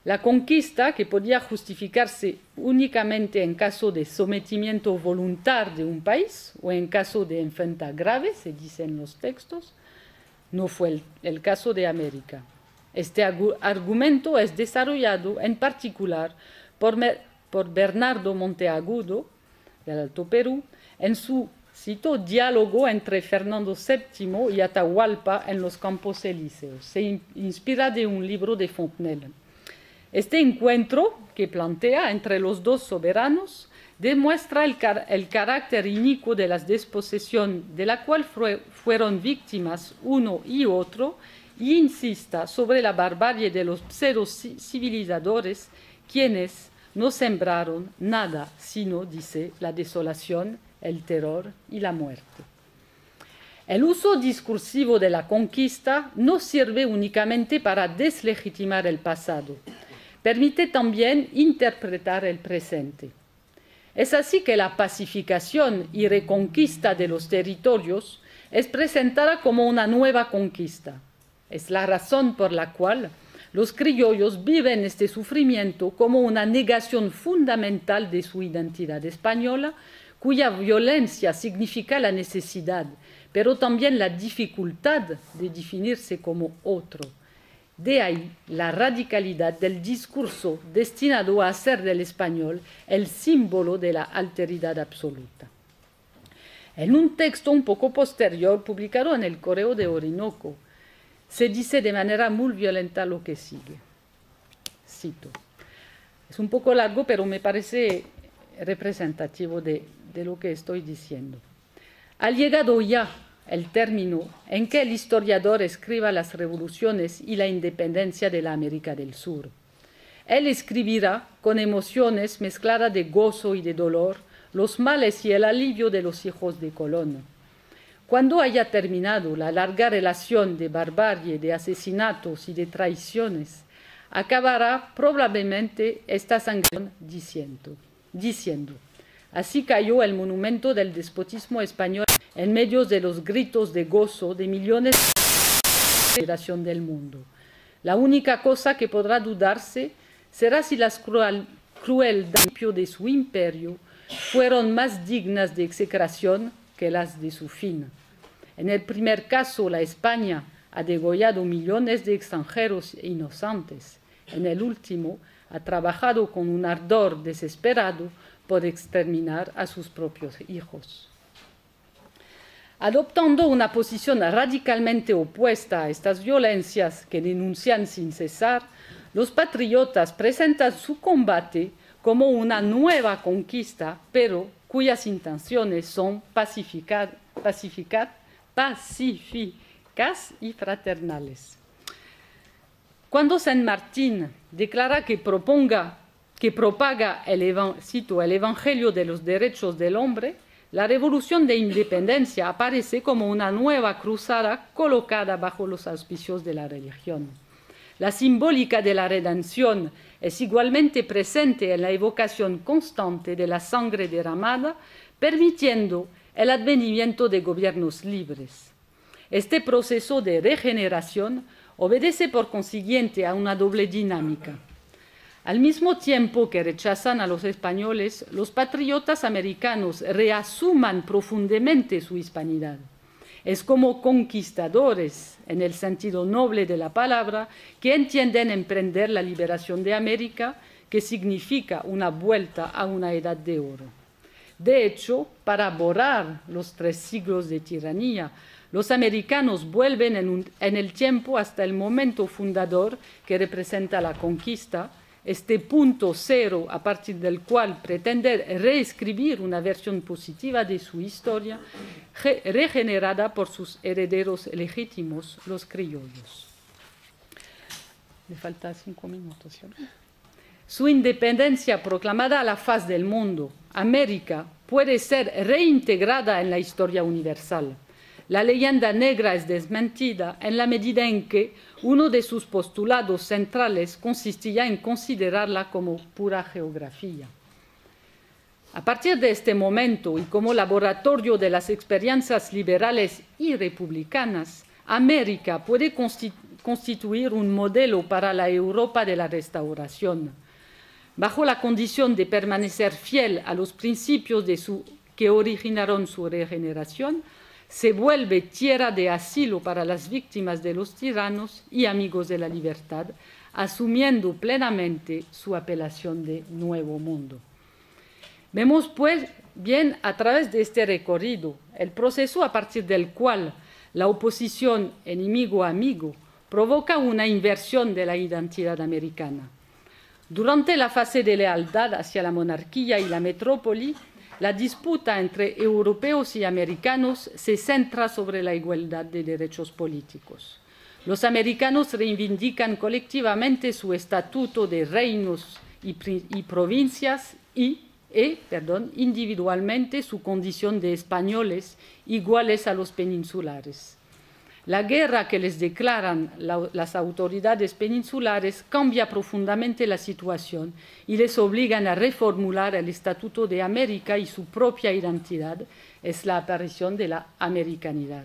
la conquista, que podía justificarse únicamente en caso de sometimiento voluntario de un país o en caso de enfrenta grave, se dice en los textos, no fue el caso de América. Este argumento es desarrollado en particular por Bernardo Monteagudo, del Alto Perú, en su cito diálogo entre Fernando VII y Atahualpa en los Campos Elíseos. Se inspira de un libro de Fontenelle. Este encuentro que plantea entre los dos soberanos demuestra el carácter inicuo de la desposesión de la cual fueron víctimas uno y otro, y insista sobre la barbarie de los pseudo-civilizadores, quienes no sembraron nada sino, dice, la desolación, el terror y la muerte. El uso discursivo de la conquista no sirve únicamente para deslegitimar el pasado, permite también interpretar el presente. Es así que la pacificación y reconquista de los territorios es presentada como una nueva conquista. Es la razón por la cual los criollos viven este sufrimiento como una negación fundamental de su identidad española, cuya violencia significa la necesidad, pero también la dificultad de definirse como otro. De ahí la radicalidad del discurso destinado a hacer del español el símbolo de la alteridad absoluta. En un texto un poco posterior, publicado en el Correo de Orinoco, se dice de manera muy violenta lo que sigue. Cito. Es un poco largo, pero me parece representativo de lo que estoy diciendo. Ha llegado ya el término en que el historiador escriba las revoluciones y la independencia de la América del Sur. Él escribirá con emociones mezcladas de gozo y de dolor los males y el alivio de los hijos de Colón. Cuando haya terminado la larga relación de barbarie, de asesinatos y de traiciones, acabará probablemente esta sangre diciendo, así cayó el monumento del despotismo español en medio de los gritos de gozo de millones de población del mundo. La única cosa que podrá dudarse será si las crueldades de su imperio fueron más dignas de execración que las de su fin. En el primer caso, la España ha degollado millones de extranjeros inocentes. En el último, ha trabajado con un ardor desesperado por exterminar a sus propios hijos. Adoptando una posición radicalmente opuesta a estas violencias que denuncian sin cesar, los patriotas presentan su combate como una nueva conquista, pero cuyas intenciones son pacíficas y fraternales. Cuando San Martín declara que propaga el Evangelio de los derechos del hombre, la revolución de independencia aparece como una nueva cruzada colocada bajo los auspicios de la religión. La simbólica de la redención es igualmente presente en la evocación constante de la sangre derramada, permitiendo el advenimiento de gobiernos libres. Este proceso de regeneración obedece por consiguiente a una doble dinámica. Al mismo tiempo que rechazan a los españoles, los patriotas americanos reasuman profundamente su hispanidad. Es como conquistadores, en el sentido noble de la palabra, que entienden emprender la liberación de América, que significa una vuelta a una edad de oro. De hecho, para borrar los 3 siglos de tiranía, los americanos vuelven en el tiempo hasta el momento fundador que representa la conquista, este punto cero a partir del cual pretender reescribir una versión positiva de su historia, regenerada por sus herederos legítimos, los criollos. Me faltan 5 minutos. ¿Sí? Su independencia proclamada a la faz del mundo, América puede ser reintegrada en la historia universal. La leyenda negra es desmentida en la medida en que uno de sus postulados centrales consistía en considerarla como pura geografía. A partir de este momento y como laboratorio de las experiencias liberales y republicanas, América puede constituir un modelo para la Europa de la Restauración. Bajo la condición de permanecer fiel a los principios que originaron su regeneración, se vuelve tierra de asilo para las víctimas de los tiranos y amigos de la libertad, asumiendo plenamente su apelación de nuevo mundo. Vemos, pues, bien a través de este recorrido el proceso a partir del cual la oposición enemigo-amigo provoca una inversión de la identidad americana. Durante la fase de lealtad hacia la monarquía y la metrópoli, la disputa entre europeos y americanos se centra sobre la igualdad de derechos políticos. Los americanos reivindican colectivamente su estatuto de reinos y provincias y individualmente su condición de españoles iguales a los peninsulares. La guerra que les declaran las autoridades peninsulares cambia profundamente la situación y les obligan a reformular el Estatuto de América y su propia identidad es la aparición de la americanidad.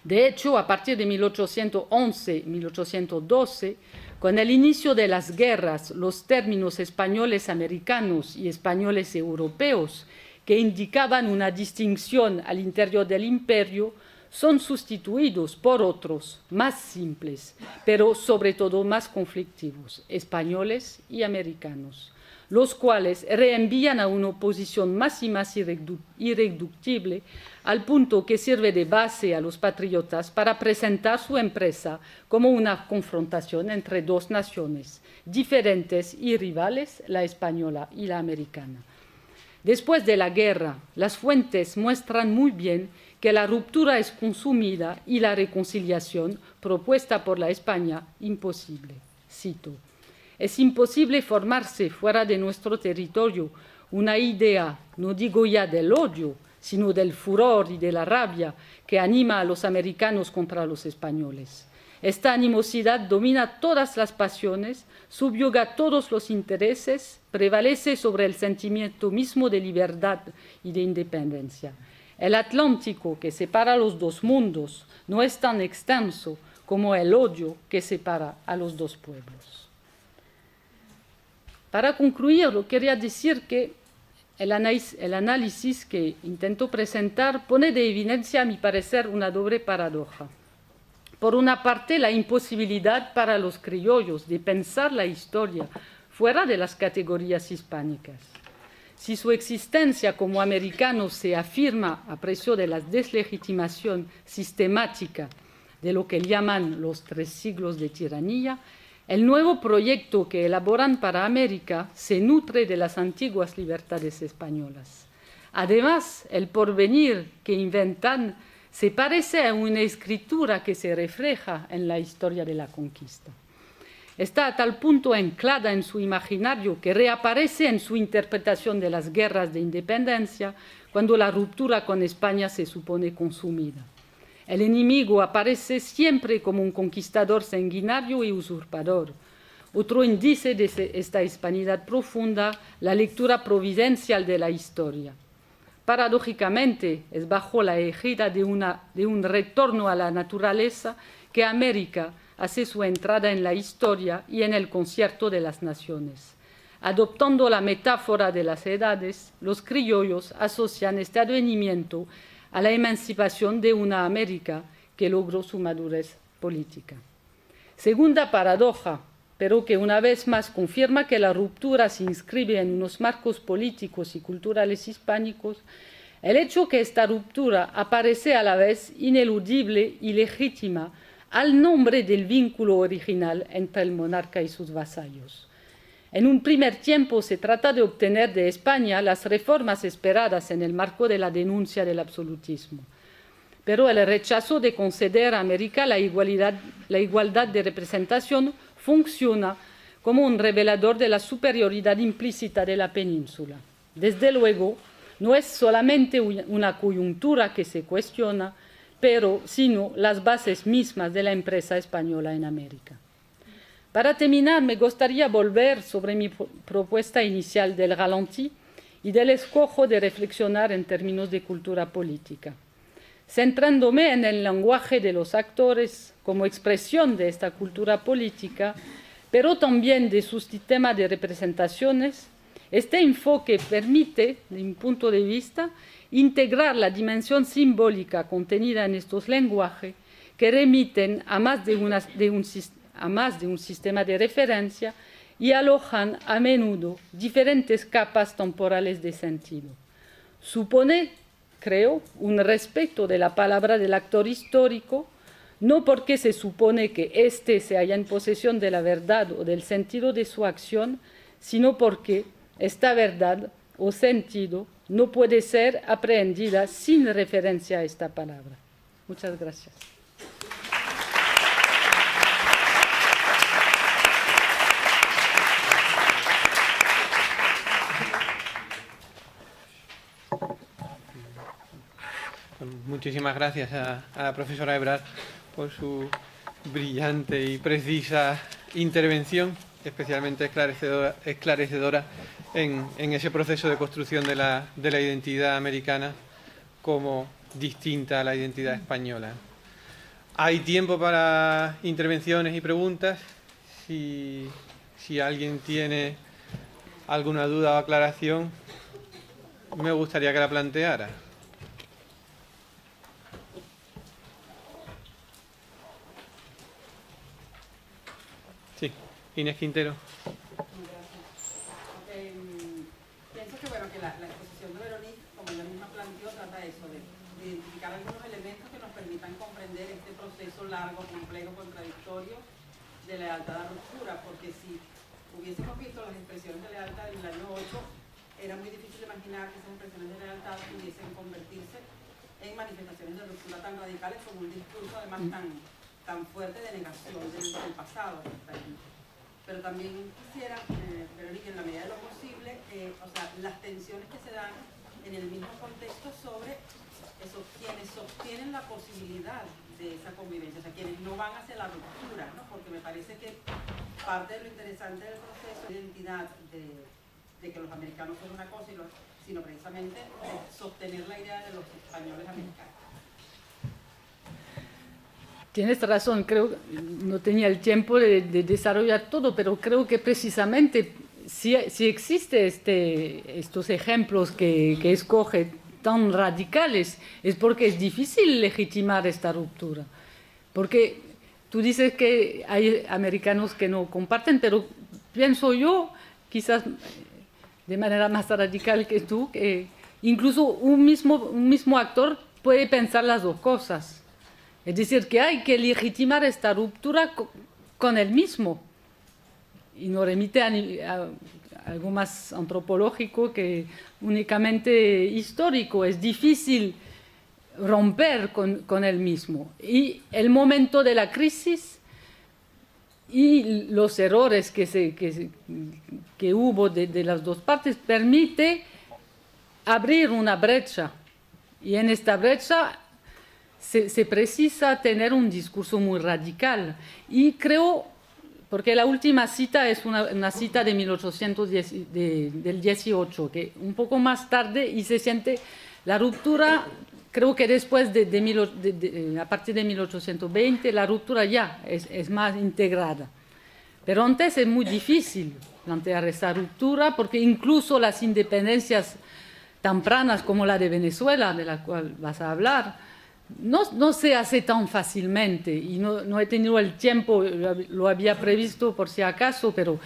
De hecho, a partir de 1811-1812, con el inicio de las guerras, los términos españoles americanos y españoles europeos, que indicaban una distinción al interior del imperio, son sustituidos por otros más simples, pero sobre todo más conflictivos, españoles y americanos, los cuales reenvían a una oposición más y más irreductible, al punto que sirve de base a los patriotas para presentar su empresa como una confrontación entre dos naciones diferentes y rivales, la española y la americana. Después de la guerra, las fuentes muestran muy bien que la ruptura es consumida y la reconciliación propuesta por la España imposible. Cito: es imposible formarse fuera de nuestro territorio una idea, no digo ya del odio, sino del furor y de la rabia que anima a los americanos contra los españoles. Esta animosidad domina todas las pasiones, subyuga todos los intereses, prevalece sobre el sentimiento mismo de libertad y de independencia. El Atlántico que separa los dos mundos no es tan extenso como el odio que separa a los dos pueblos. Para concluir, quería decir que el análisis que intento presentar pone de evidencia, a mi parecer, una doble paradoja. Por una parte, la imposibilidad para los criollos de pensar la historia fuera de las categorías hispánicas. Si su existencia como americanos se afirma a precio de la deslegitimación sistemática de lo que llaman los 3 siglos de tiranía, el nuevo proyecto que elaboran para América se nutre de las antiguas libertades españolas. Además, el porvenir que inventan se parece a una escritura que se refleja en la historia de la conquista. Está a tal punto anclada en su imaginario que reaparece en su interpretación de las guerras de independencia cuando la ruptura con España se supone consumida. El enemigo aparece siempre como un conquistador sanguinario y usurpador. Otro índice de esta hispanidad profunda, la lectura providencial de la historia. Paradójicamente, es bajo la égida de un retorno a la naturaleza que América hace su entrada en la historia y en el concierto de las naciones. Adoptando la metáfora de las edades, los criollos asocian este advenimiento a la emancipación de una América que logró su madurez política. Segunda paradoja, pero que una vez más confirma que la ruptura se inscribe en unos marcos políticos y culturales hispánicos, el hecho que esta ruptura aparece a la vez ineludible y legítima al nombre del vínculo original entre el monarca y sus vasallos. En un primer tiempo se trata de obtener de España las reformas esperadas en el marco de la denuncia del absolutismo. Pero el rechazo de conceder a América la igualdad de representación funciona como un revelador de la superioridad implícita de la península. Desde luego, no es solamente una coyuntura que se cuestiona, sino las bases mismas de la empresa española en América. Para terminar, me gustaría volver sobre mi propuesta inicial del ralentí y del escojo de reflexionar en términos de cultura política, centrándome en el lenguaje de los actores como expresión de esta cultura política, pero también de su sistema de representaciones. Este enfoque permite, de mi punto de vista, integrar la dimensión simbólica contenida en estos lenguajes que remiten a más de un sistema de referencia y alojan a menudo diferentes capas temporales de sentido. Supone, creo, un respeto de la palabra del actor histórico, no porque se supone que éste se halla en posesión de la verdad o del sentido de su acción, sino porque esta verdad o sentido no puede ser aprehendida sin referencia a esta palabra. Muchas gracias. Muchísimas gracias a la profesora Ebrard por su brillante y precisa intervención, especialmente esclarecedora en ese proceso de construcción de la identidad americana como distinta a la identidad española. Hay tiempo para intervenciones y preguntas. Si alguien tiene alguna duda o aclaración, me gustaría que la planteara. Inés Quintero. Pienso que, bueno, que la exposición de Veronique, como ella misma planteó, trata eso, de identificar algunos elementos que nos permitan comprender este proceso largo, complejo, contradictorio de lealtad a ruptura, porque si hubiésemos visto las expresiones de lealtad en el año 8, era muy difícil imaginar que esas expresiones de lealtad pudiesen convertirse en manifestaciones de ruptura tan radicales como un discurso además tan fuerte de negación del pasado. Pero también quisiera, Verónica, en la medida de lo posible, o sea, las tensiones que se dan en el mismo contexto sobre eso, quienes sostienen la posibilidad de esa convivencia, o sea, quienes no van hacia la ruptura, ¿no? Porque me parece que parte de lo interesante del proceso de identidad de que los americanos son una cosa, sino precisamente sostener la idea de los españoles americanos. Tienes razón, creo que no tenía el tiempo de desarrollar todo, pero creo que precisamente si existe estos ejemplos que escoge tan radicales, es porque es difícil legitimar esta ruptura. Porque tú dices que hay americanos que no comparten, pero pienso yo, quizás de manera más radical que tú, que incluso un mismo actor puede pensar las dos cosas. Es decir, que hay que legitimar esta ruptura con él mismo. Y nos remite a algo más antropológico que únicamente histórico. Es difícil romper con él mismo. Y el momento de la crisis y los errores que hubo de las dos partes permite abrir una brecha. Y en esta brecha se precisa tener un discurso muy radical. Y creo, porque la última cita es una cita de 1810, del 18, que un poco más tarde, y se siente la ruptura, creo que después a partir de 1820, la ruptura ya es más integrada. Pero antes es muy difícil plantear esa ruptura, porque incluso las independencias tempranas como la de Venezuela, de la cual vas a hablar, no se hace tan fácilmente, y no he tenido el tiempo, lo había previsto por si acaso, pero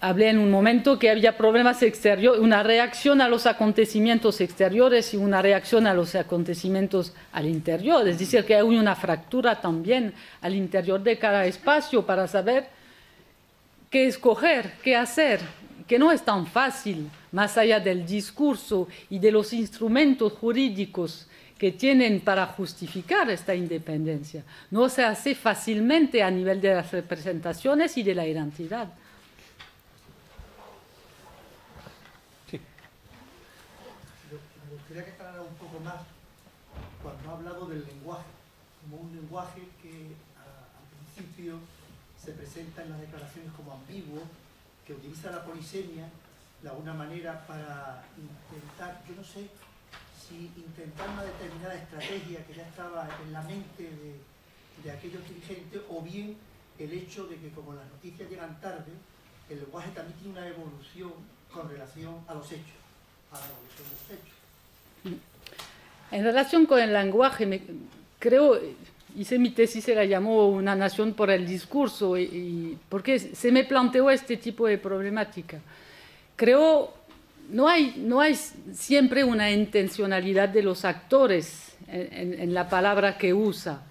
hablé en un momento que había problemas exteriores, una reacción a los acontecimientos exteriores y una reacción a los acontecimientos al interior, es decir, que hay una fractura también al interior de cada espacio para saber qué escoger, qué hacer, que no es tan fácil, más allá del discurso y de los instrumentos jurídicos que tienen para justificar esta independencia. No se hace fácilmente a nivel de las representaciones y de la identidad. Sí. Me gustaría que aclarara un poco más cuando ha hablado del lenguaje, como un lenguaje que al principio se presenta en las declaraciones como ambiguo, que utiliza la polisemia de alguna manera para intentar, yo no sé, intentar una determinada estrategia que ya estaba en la mente de aquellos dirigentes, o bien el hecho de que como las noticias llegan tarde, el lenguaje también tiene una evolución con relación a los hechos, a la evolución de los hechos. En relación con el lenguaje, creo, hice mi tesis, se la llamó Una nación por el discurso, porque se me planteó este tipo de problemática. Creo no hay siempre una intencionalidad de los actores en la palabra que usa.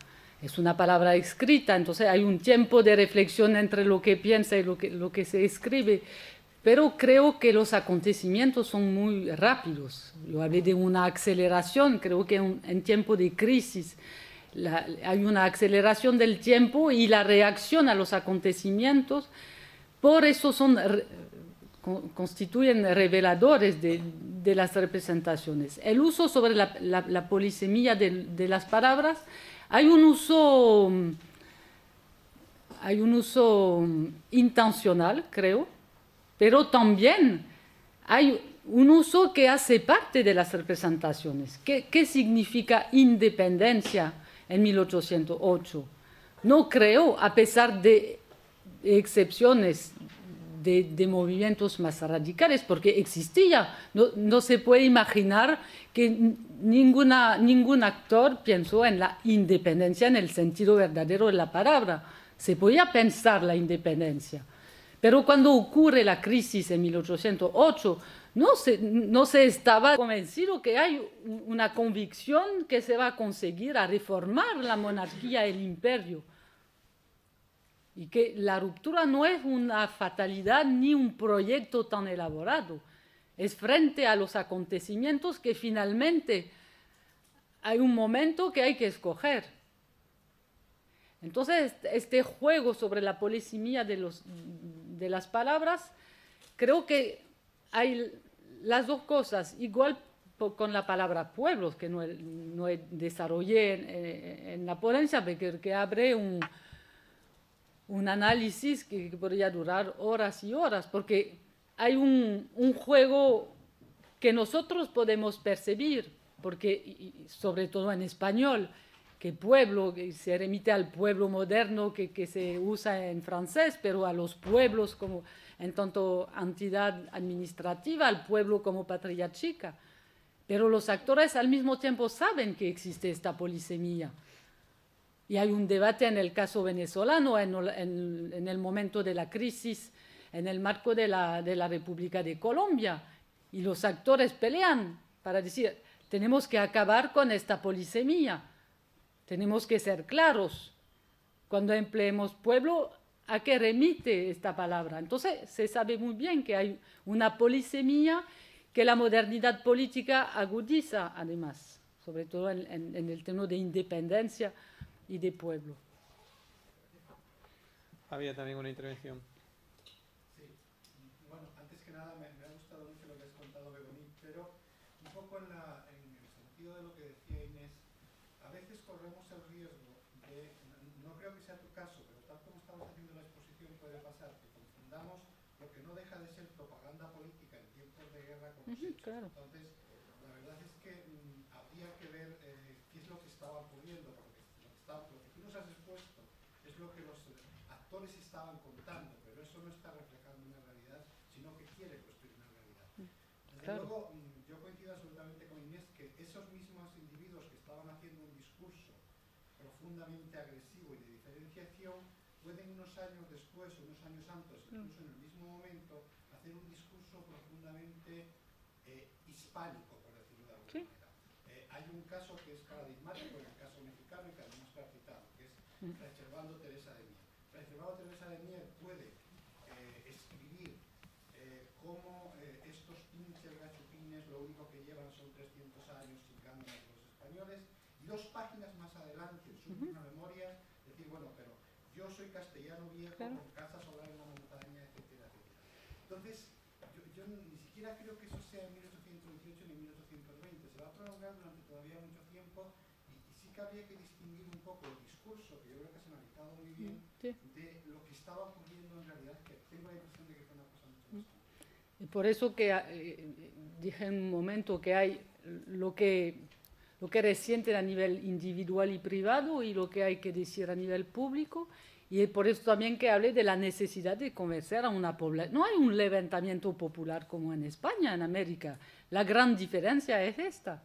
Es una palabra escrita, entonces hay un tiempo de reflexión entre lo que piensa y lo que se escribe. Pero creo que los acontecimientos son muy rápidos. Yo hablé de una aceleración, creo que en tiempo de crisis hay una aceleración del tiempo y la reacción a los acontecimientos, por eso constituyen reveladores de las representaciones. El uso sobre la polisemia de las palabras, hay un uso intencional, creo, pero también hay un uso que hace parte de las representaciones. ¿Qué significa independencia en 1808? No creo, a pesar de excepciones de movimientos más radicales, porque existía. No se puede imaginar que ningún actor pensó en la independencia en el sentido verdadero de la palabra. Se podía pensar la independencia. Pero cuando ocurre la crisis en 1808, no se estaba convencido que hay una convicción que se va a conseguir a reformar la monarquía y el imperio. Y que la ruptura no es una fatalidad ni un proyecto tan elaborado. Es frente a los acontecimientos que finalmente hay un momento que hay que escoger. Entonces, este juego sobre la polisemia de las palabras, creo que hay las dos cosas. Igual con la palabra pueblos, que no desarrollé en la ponencia, porque abre un análisis que podría durar horas y horas, porque hay un juego que nosotros podemos percibir, porque sobre todo en español, que pueblo se remite al pueblo moderno que se usa en francés, pero a los pueblos como en tanto entidad administrativa, al pueblo como patria chica. Pero los actores al mismo tiempo saben que existe esta polisemia. Y hay un debate en el caso venezolano, en el momento de la crisis, en el marco de la República de Colombia. Y los actores pelean para decir, tenemos que acabar con esta polisemia. Tenemos que ser claros. Cuando empleemos pueblo, ¿a qué remite esta palabra? Entonces, se sabe muy bien que hay una polisemia que la modernidad política agudiza, además, sobre todo en el tema de independencia y de pueblo. Había también una intervención. Sí, bueno, antes que nada me ha gustado mucho lo que has contado, Veronique, pero un poco en el sentido de lo que decía Inés, a veces corremos el riesgo de, no creo que sea tu caso, pero tal como estamos haciendo la exposición puede pasar que confundamos lo que no deja de ser propaganda política en tiempos de guerra con los hechos. Claro. Entonces, la verdad es que habría que ver qué es lo que estaba ocurriendo, porque lo que tú nos has expuesto es lo que los actores estaban contando, pero eso no está reflejando una realidad, sino que quiere construir una realidad. Desde Claro. luego, yo coincido absolutamente con Inés que esos mismos individuos que estaban haciendo un discurso profundamente agresivo y de diferenciación, pueden unos años después, unos años antes, incluso en el mismo momento, hacer un discurso profundamente hispánico, por decirlo de alguna manera. Hay un caso que es paradigmático en el caso mexicano y que además lo ha citado, que es Fray Servando Teresa de Mier. Fray Servando Teresa de Mier puede escribir cómo estos pinches gachupines lo único que llevan son 300 años chingándonos los españoles, y 2 páginas más adelante en sus mismas memorias decir, bueno, pero yo soy castellano viejo, con casa solar en la montaña, etcétera, etcétera. Entonces, yo ni siquiera creo que eso sea en 1828 ni 1820, se va a prolongar durante todavía mucho tiempo, y sí que habría que distinguir un poco el discurso, que yo creo que has analizado muy bien, de lo que estaba ocurriendo en realidad, que tengo la impresión de que fue una cosa mucho más compleja. Y por eso que dije en un momento que hay lo que resiente a nivel individual y privado y lo que hay que decir a nivel público, y por eso también que hablé de la necesidad de convencer a una población. No hay un levantamiento popular como en España, en América. La gran diferencia es esta.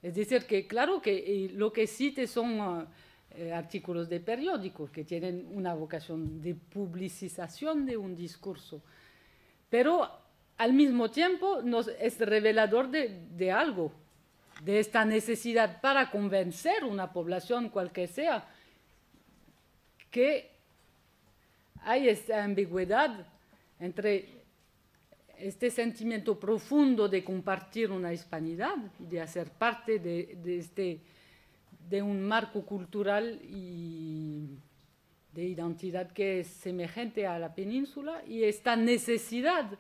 Es decir, que claro que lo que cite son artículos de periódicos que tienen una vocación de publicización de un discurso, pero al mismo tiempo es revelador de algo, de esta necesidad para convencer una población, cual que sea, que hay esta ambigüedad entre este sentimiento profundo de compartir una hispanidad y de hacer parte de un marco cultural y de identidad que es semejante a la península, y esta necesidad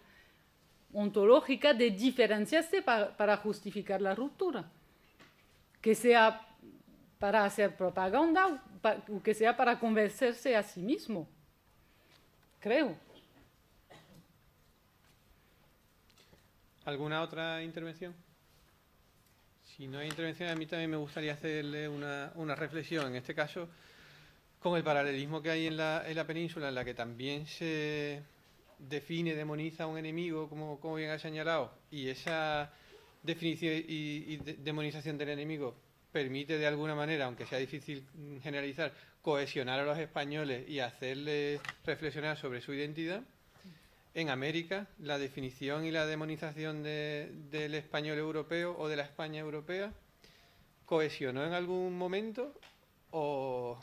ontológica de diferenciarse para justificar la ruptura, que sea para hacer propaganda o que sea para convencerse a sí mismo, creo. ¿Alguna otra intervención? Si no hay intervención, a mí también me gustaría hacerle una reflexión, en este caso, con el paralelismo que hay en la península, en la que también se define, demoniza a un enemigo, como bien ha señalado, y esa definición y demonización del enemigo permite de alguna manera, aunque sea difícil generalizar, cohesionar a los españoles y hacerles reflexionar sobre su identidad. En América, la definición y la demonización del español europeo o de la España europea, ¿cohesionó en algún momento o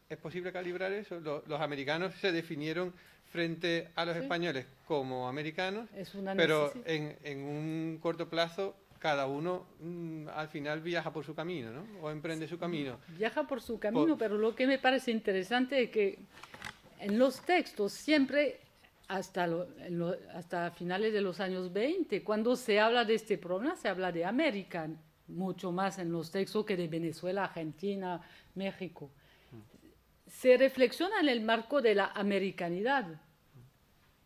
es posible calibrar eso? Los americanos se definieron frente a los españoles como americanos, pero en un corto plazo cada uno al final viaja por su camino, ¿no? O emprende su camino. Viaja por su camino, pero lo que me parece interesante es que en los textos siempre, hasta finales de los años 20, cuando se habla de este problema, se habla de América, mucho más en los textos que de Venezuela, Argentina, México. Se reflexiona en el marco de la americanidad,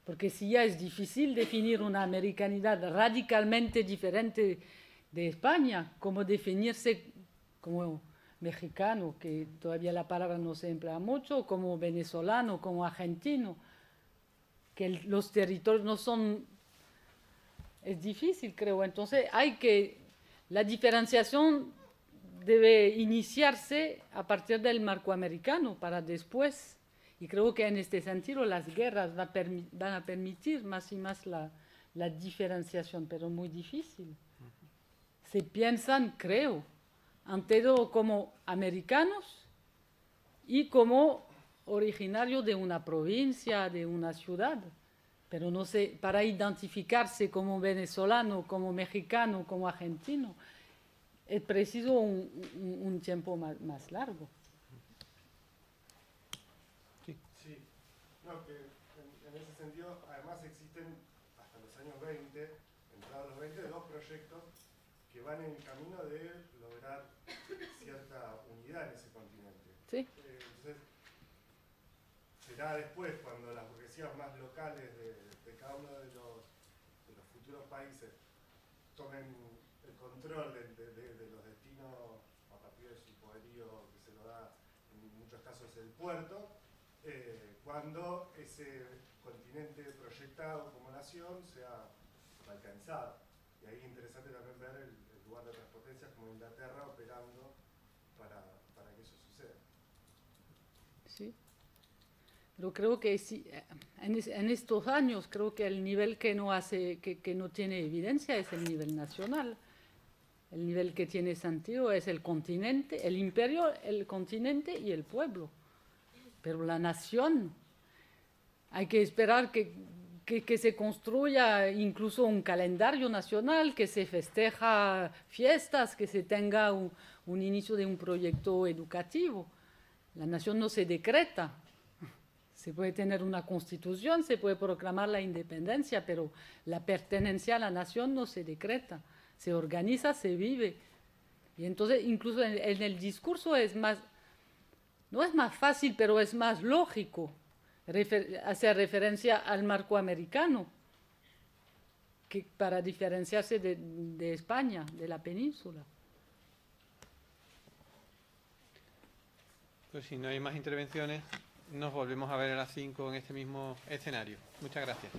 porque si ya es difícil definir una americanidad radicalmente diferente de España, como definirse como mexicano, que todavía la palabra no se emplea mucho, como venezolano, como argentino, que los territorios no son... Es difícil, creo. Entonces la diferenciación debe iniciarse a partir del marco americano para después, y creo que en este sentido las guerras van a permitir más y más la diferenciación, pero muy difícil. Se piensan, creo, ante todo como americanos y como originarios de una provincia, de una ciudad, pero no sé, para identificarse como venezolano, como mexicano, como argentino, es preciso un tiempo más largo. Sí, no, que en ese sentido, además existen hasta los años 20, entrados los 20, dos proyectos que van en el camino de lograr cierta unidad en ese continente. Sí. Entonces, será después cuando las burguesías más locales de cada uno de los futuros países tomen el control de los destinos a partir de su poderío que se lo da en muchos casos el puerto, cuando ese continente proyectado como nación sea alcanzado. Y ahí es interesante también ver el lugar de otras potencias como Inglaterra operando para que eso suceda. Sí. Pero creo que sí, en estos años creo que el nivel que no tiene evidencia es el nivel nacional. El nivel que tiene sentido es el continente, el imperio, el continente y el pueblo. Pero la nación, hay que esperar que se construya incluso un calendario nacional, que se festeja fiestas, que se tenga un inicio de un proyecto educativo. La nación no se decreta. Se puede tener una constitución, se puede proclamar la independencia, pero la pertenencia a la nación no se decreta, se organiza, se vive. Y entonces incluso en el discurso no es más fácil, pero es más lógico hacer referencia al marco americano que para diferenciarse de España, de la península. Pues si no hay más intervenciones, nos volvemos a ver a las 5 en este mismo escenario. Muchas gracias.